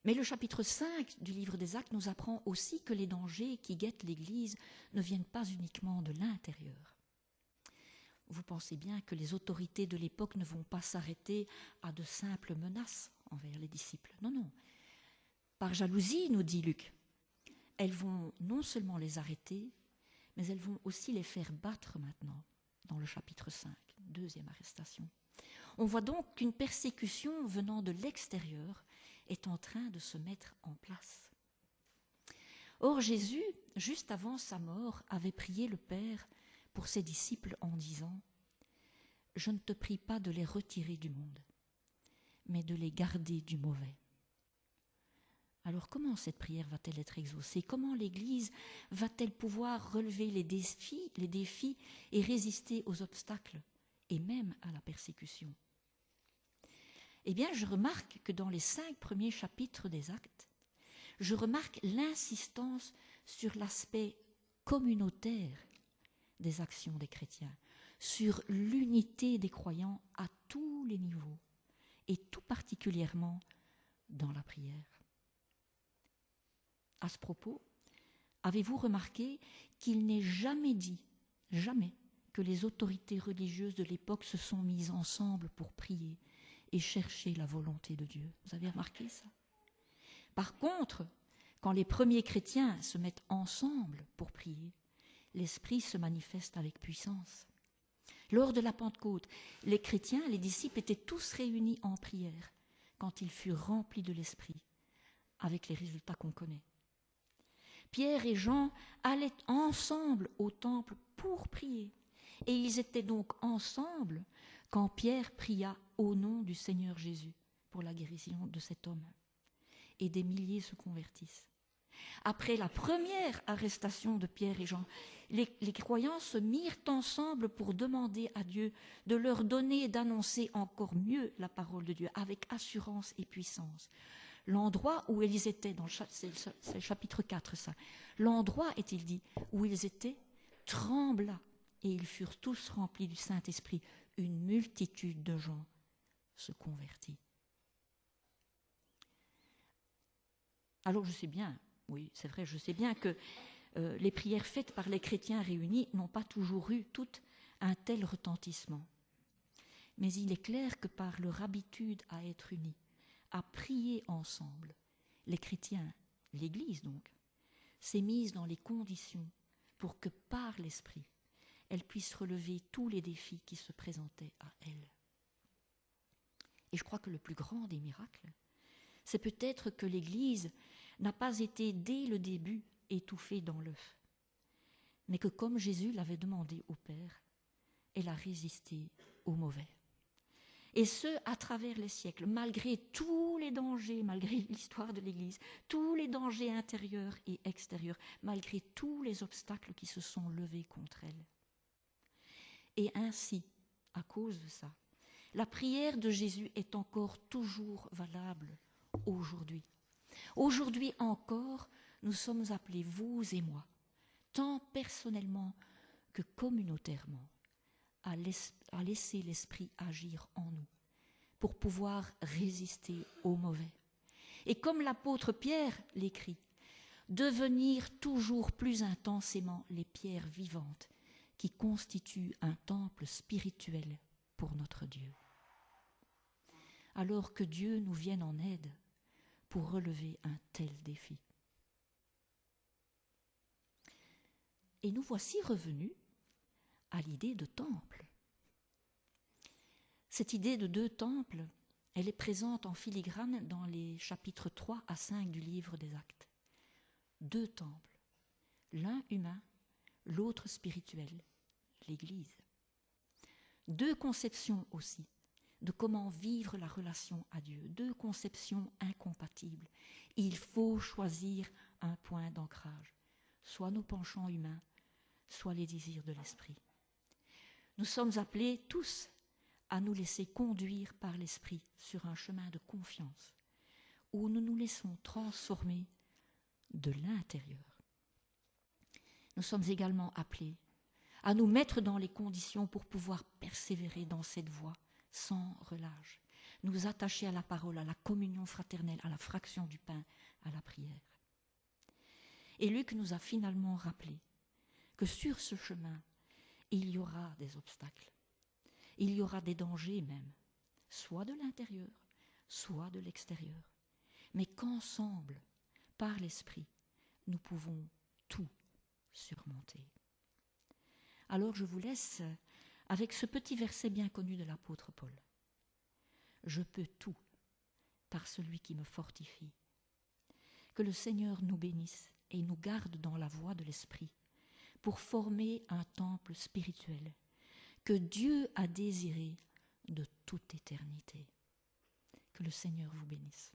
Mais le chapitre 5 du livre des Actes nous apprend aussi que les dangers qui guettent l'Église ne viennent pas uniquement de l'intérieur. Vous pensez bien que les autorités de l'époque ne vont pas s'arrêter à de simples menaces envers les disciples. Non. Par jalousie, nous dit Luc, elles vont non seulement les arrêter, mais elles vont aussi les faire battre maintenant, dans le chapitre 5, 2e arrestation. On voit donc qu'une persécution venant de l'extérieur est en train de se mettre en place. Or Jésus, juste avant sa mort, avait prié le Père pour ses disciples en disant « Je ne te prie pas de les retirer du monde, mais de les garder du mauvais. » Alors comment cette prière va-t-elle être exaucée? Comment l'Église va-t-elle pouvoir relever les défis et résister aux obstacles et même à la persécution? Eh bien, je remarque que dans les 5 premiers chapitres des Actes, je remarque l'insistance sur l'aspect communautaire des actions des chrétiens, sur l'unité des croyants à tous les niveaux, et tout particulièrement dans la prière. À ce propos, avez-vous remarqué qu'il n'est jamais dit, jamais, que les autorités religieuses de l'époque se sont mises ensemble pour prier et chercher la volonté de Dieu? Vous avez remarqué ça? Par contre, quand les premiers chrétiens se mettent ensemble pour prier, l'Esprit se manifeste avec puissance. Lors de la Pentecôte, les chrétiens, les disciples étaient tous réunis en prière quand ils furent remplis de l'Esprit, avec les résultats qu'on connaît. Pierre et Jean allaient ensemble au temple pour prier. Et ils étaient donc ensemble quand Pierre pria au nom du Seigneur Jésus pour la guérison de cet homme. Et des milliers se convertissent. Après la première arrestation de Pierre et Jean, les croyants se mirent ensemble pour demander à Dieu de leur donner et d'annoncer encore mieux la parole de Dieu avec assurance et puissance. L'endroit où ils étaient, c'est le chapitre 4 ça, l'endroit, est-il dit, où ils étaient trembla et ils furent tous remplis du Saint-Esprit. Une multitude de gens se convertit. Alors je sais bien, oui c'est vrai, je sais bien que les prières faites par les chrétiens réunis n'ont pas toujours eu tout un tel retentissement. Mais il est clair que par leur habitude à être unis, à prier ensemble, les chrétiens, l'Église donc, s'est mise dans les conditions pour que par l'Esprit, elle puisse relever tous les défis qui se présentaient à elle. Et je crois que le plus grand des miracles, c'est peut-être que l'Église n'a pas été dès le début étouffée dans l'œuf, mais que comme Jésus l'avait demandé au Père, elle a résisté au mauvais. Et ce, à travers les siècles, malgré tous les dangers, malgré l'histoire de l'Église, tous les dangers intérieurs et extérieurs, malgré tous les obstacles qui se sont levés contre elle. Et ainsi, à cause de ça, la prière de Jésus est encore toujours valable aujourd'hui. Aujourd'hui encore, nous sommes appelés, vous et moi, tant personnellement que communautairement, à laisser l'Esprit agir en nous pour pouvoir résister au mauvais. Et comme l'apôtre Pierre l'écrit, devenir toujours plus intensément les pierres vivantes qui constituent un temple spirituel pour notre Dieu. Alors que Dieu nous vienne en aide pour relever un tel défi. Et nous voici revenus à l'idée de temple. Cette idée de 2 temples, elle est présente en filigrane dans les chapitres 3 à 5 du livre des Actes. 2 temples, l'un humain, l'autre spirituel, l'Église. 2 conceptions aussi de comment vivre la relation à Dieu, 2 conceptions incompatibles. Il faut choisir un point d'ancrage, soit nos penchants humains, soit les désirs de l'esprit. Nous sommes appelés tous à nous laisser conduire par l'esprit sur un chemin de confiance, où nous nous laissons transformer de l'intérieur. Nous sommes également appelés à nous mettre dans les conditions pour pouvoir persévérer dans cette voie sans relâche, nous attacher à la parole, à la communion fraternelle, à la fraction du pain, à la prière. Et Luc nous a finalement rappelé que sur ce chemin, il y aura des obstacles, il y aura des dangers même, soit de l'intérieur, soit de l'extérieur, mais qu'ensemble, par l'Esprit, nous pouvons tout surmonter. Alors je vous laisse avec ce petit verset bien connu de l'apôtre Paul. Je peux tout par celui qui me fortifie. Que le Seigneur nous bénisse et nous garde dans la voie de l'Esprit pour former un temple spirituel que Dieu a désiré de toute éternité. Que le Seigneur vous bénisse.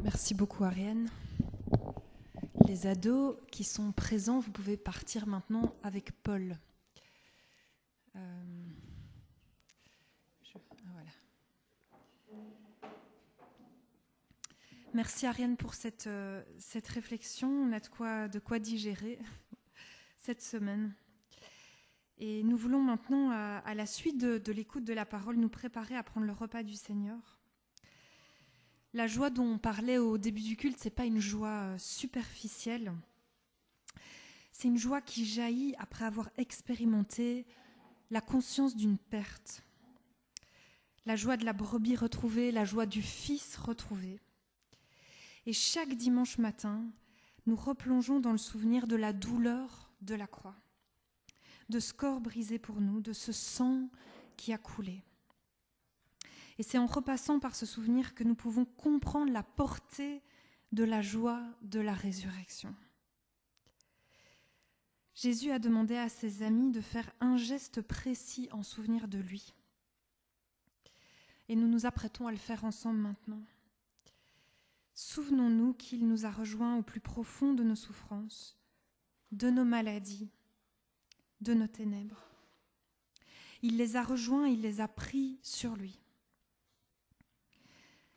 Merci beaucoup Ariane. Les ados qui sont présents, vous pouvez partir maintenant avec Paul. Voilà. Merci Ariane pour cette réflexion. On a de quoi digérer cette semaine. Et nous voulons maintenant, à la suite de l'écoute de la parole, nous préparer à prendre le repas du Seigneur. La joie dont on parlait au début du culte, ce n'est pas une joie superficielle. C'est une joie qui jaillit après avoir expérimenté la conscience d'une perte. La joie de la brebis retrouvée, la joie du Fils retrouvé. Et chaque dimanche matin, nous replongeons dans le souvenir de la douleur de la croix, de ce corps brisé pour nous, de ce sang qui a coulé. Et c'est en repassant par ce souvenir que nous pouvons comprendre la portée de la joie de la résurrection. Jésus a demandé à ses amis de faire un geste précis en souvenir de lui. Et nous nous apprêtons à le faire ensemble maintenant. Souvenons-nous qu'il nous a rejoints au plus profond de nos souffrances, de nos maladies, de nos ténèbres. Il les a rejoints, il les a pris sur lui.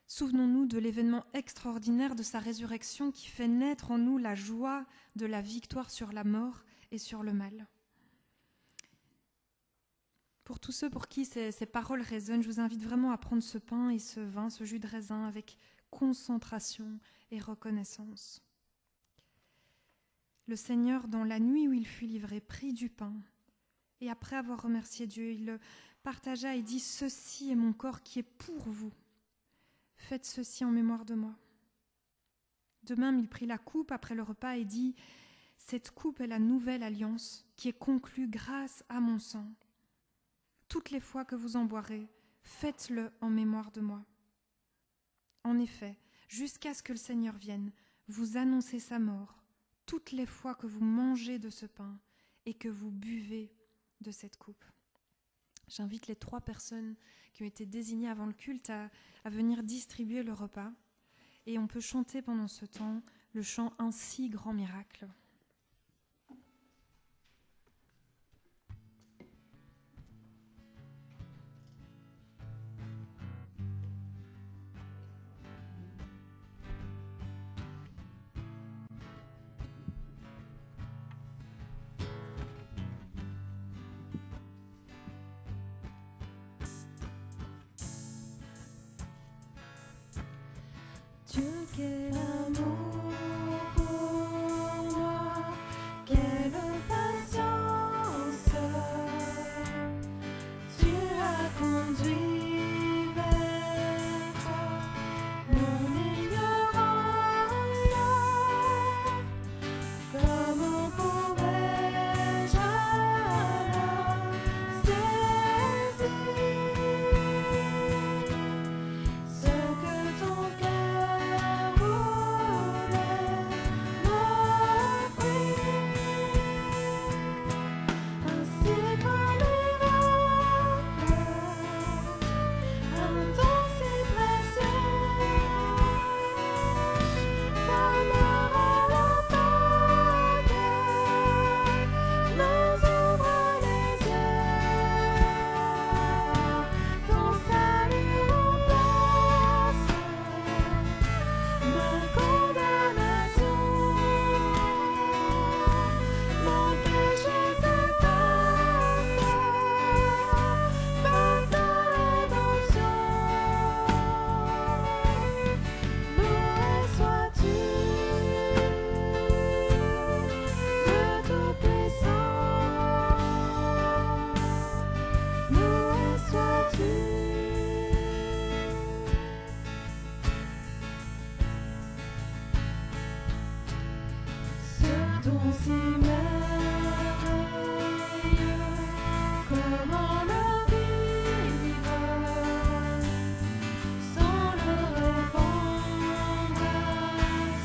Souvenons-nous de l'événement extraordinaire de sa résurrection qui fait naître en nous la joie de la victoire sur la mort et sur le mal. Pour tous ceux pour qui ces paroles résonnent, je vous invite vraiment à prendre ce pain et ce vin, ce jus de raisin, avec concentration et reconnaissance. Le Seigneur, dans la nuit où il fut livré, prit du pain et après avoir remercié Dieu, il le partagea et dit « Ceci est mon corps qui est pour vous. Faites ceci en mémoire de moi. » De même, il prit la coupe après le repas et dit « Cette coupe est la nouvelle alliance qui est conclue grâce à mon sang. Toutes les fois que vous en boirez, faites-le en mémoire de moi. En effet, jusqu'à ce que le Seigneur vienne, vous annoncez sa mort toutes les fois que vous mangez de ce pain et que vous buvez de cette coupe. » J'invite les 3 personnes qui ont été désignées avant le culte à venir distribuer le repas. Et on peut chanter pendant ce temps le chant « Ainsi, grand miracle ». Dieu, quel amour pour moi, quelle patience, tu as conduit vers toi mon ignorance. Comment pouvais-je alors saisir ce que ton cœur voulait m'offrir? Ainsi par miracle, un don si précieux, ta mort à la Pâque nous ouvre les yeux. Ton salut remplace ma condamnation. Mon péché s'efface par ta rédemption. Loué sois-tu de Tout-Puissant. Loué sois-tu. Ce don si merveilleux, comment le vivre sans le répandre à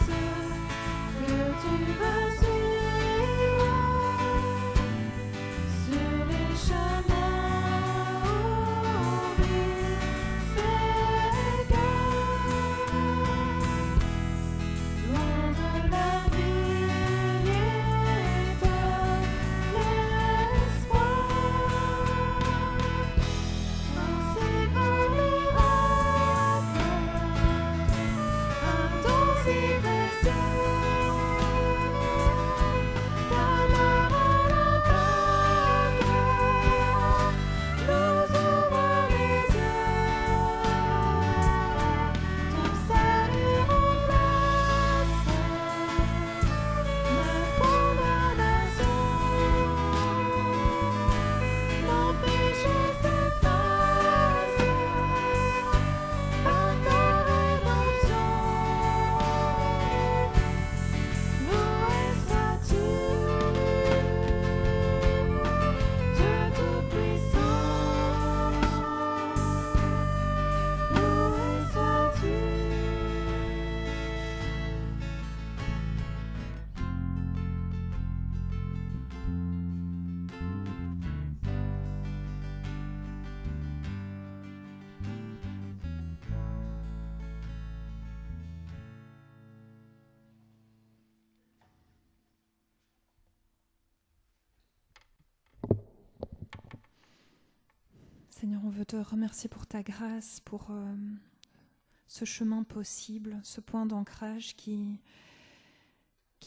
ceux que tu veux suivre sur les chemins où vivent ces gars, loin de la ville Seigneur, on veut te remercier pour ta grâce, pour ce chemin possible, ce point d'ancrage qui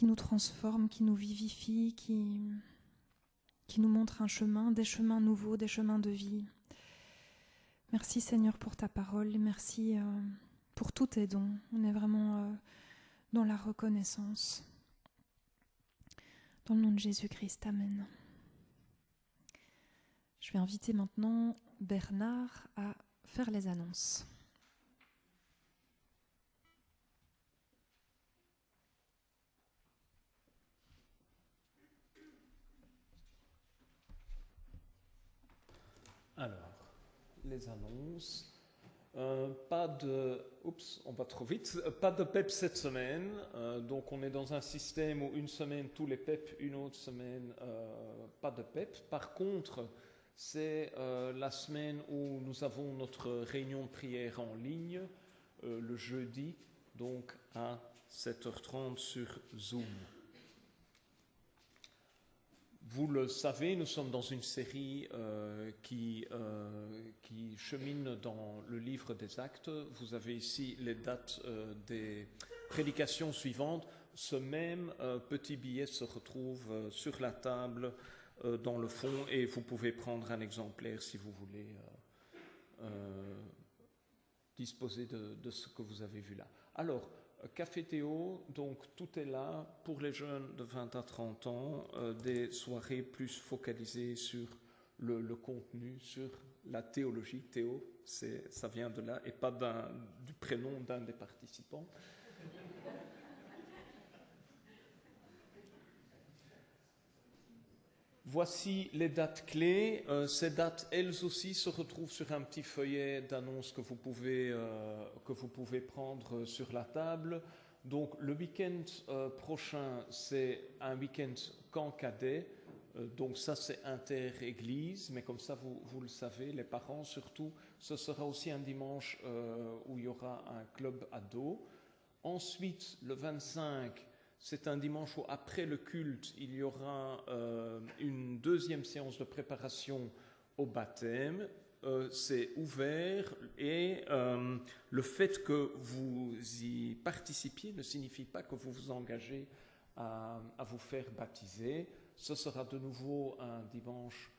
nous transforme, qui nous vivifie, qui nous montre un chemin, des chemins nouveaux, des chemins de vie. Merci Seigneur pour ta parole, merci pour tous tes dons. On est vraiment dans la reconnaissance. Dans le nom de Jésus-Christ, Amen. Je vais inviter maintenant Bernard à faire les annonces. Alors, les annonces. Pas de... Oups, on va trop vite. Pas de PEP cette semaine. Donc, on est dans un système où une semaine, tous les PEP, une autre semaine, pas de PEP. Par contre, c'est la semaine où nous avons notre réunion de prière en ligne, le jeudi, donc à 7h30 sur Zoom. Vous le savez, nous sommes dans une série qui chemine dans le livre des Actes. Vous avez ici les dates des prédications suivantes. Ce même petit billet se retrouve sur la table dans le fond et vous pouvez prendre un exemplaire si vous voulez disposer de ce que vous avez vu là. Alors, Café Théo, donc tout est là pour les jeunes de 20 à 30 ans, des soirées plus focalisées sur le contenu, sur la théologie. Théo, ça vient de là et pas du prénom d'un des participants. Voici les dates clés. Ces dates, elles aussi, se retrouvent sur un petit feuillet d'annonce que vous pouvez prendre sur la table. Donc, le week-end prochain, c'est un week-end camp cadet. Donc, ça, c'est inter-église. Mais comme ça, vous le savez, les parents surtout, ce sera aussi un dimanche où il y aura un club ado. Ensuite, le 25... c'est un dimanche où, après le culte, il y aura une deuxième séance de préparation au baptême. C'est ouvert et le fait que vous y participiez ne signifie pas que vous vous engagez à vous faire baptiser. Ce sera de nouveau un dimanche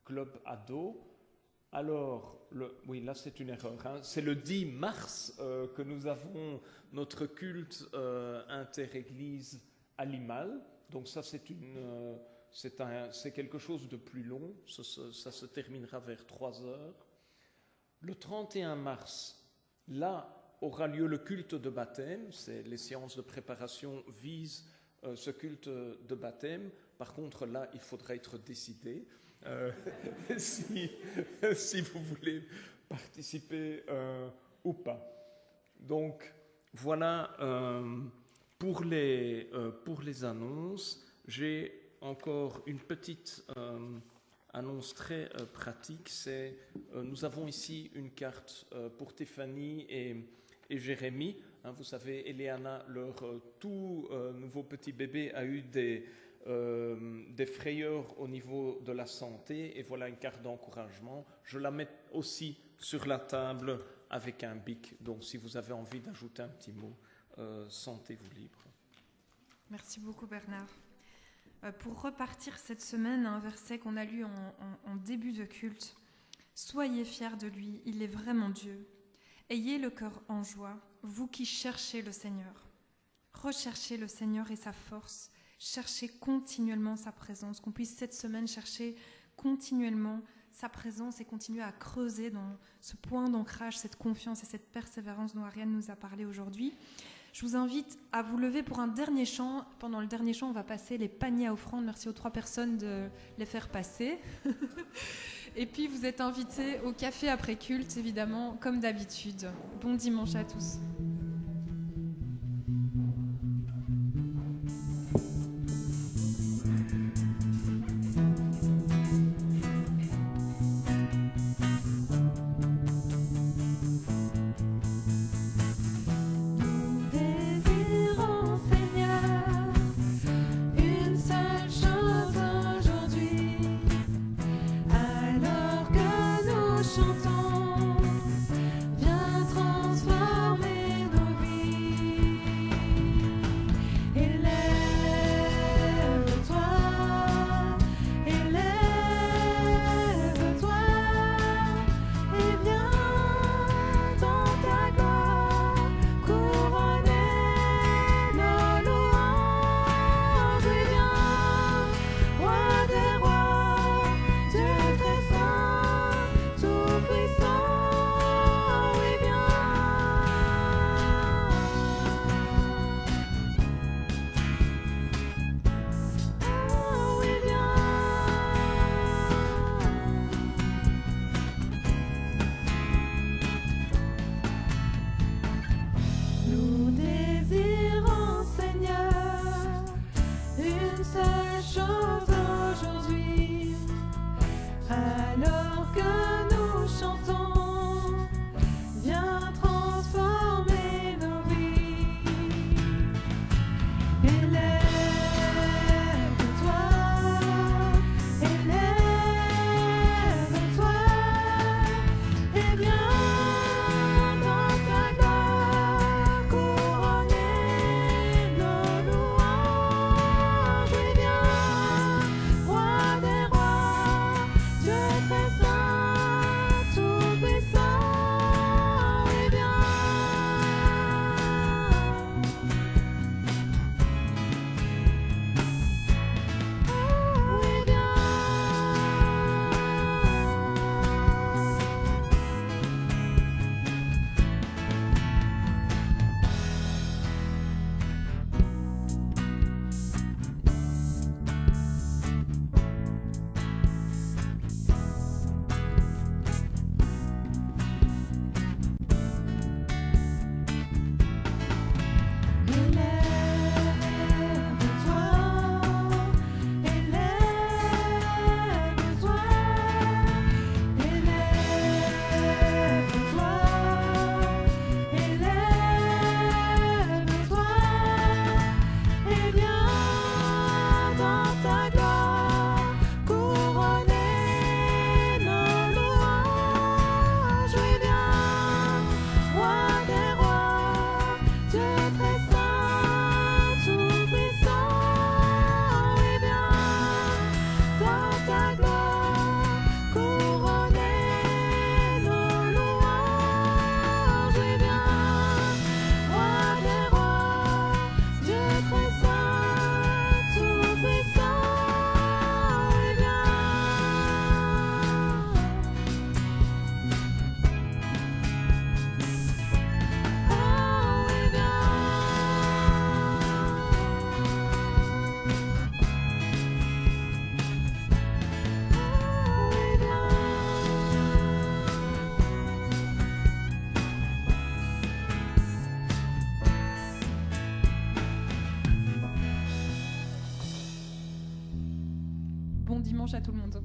club ado. Alors, oui, là c'est une erreur. Hein. C'est le 10 mars que nous avons notre culte inter-église à Limal. Donc ça c'est quelque chose de plus long. Ça se terminera vers 3 heures. Le 31 mars, là aura lieu le culte de baptême. Les séances de préparation visent ce culte de baptême. Par contre, là, il faudra être décidé. Si vous voulez participer ou pas. Donc, voilà pour les annonces. J'ai encore une petite annonce très pratique. Nous avons ici une carte pour Tiffany et Jérémy. Hein, vous savez, Eliana, leur tout nouveau petit bébé, a eu des frayeurs au niveau de la santé, et voilà une carte d'encouragement. Je la mets aussi sur la table avec un bic, donc si vous avez envie d'ajouter un petit mot, sentez-vous libre. Merci beaucoup Bernard. Pour repartir cette semaine, un verset qu'on a lu en début de culte. Soyez fiers de lui, il est vraiment Dieu. Ayez le cœur en joie, vous qui cherchez le Seigneur. Recherchez le Seigneur et sa force. Chercher continuellement sa présence, qu'on puisse cette semaine chercher continuellement sa présence et continuer à creuser dans ce point d'ancrage, cette confiance et cette persévérance dont Ariane nous a parlé aujourd'hui. Je vous invite à vous lever pour un dernier chant. Pendant le dernier chant, on va passer les paniers à offrandes. Merci aux 3 personnes de les faire passer. Et puis, vous êtes invités au café après culte, évidemment, comme d'habitude. Bon dimanche à tous. Chant dimanche à tout le monde.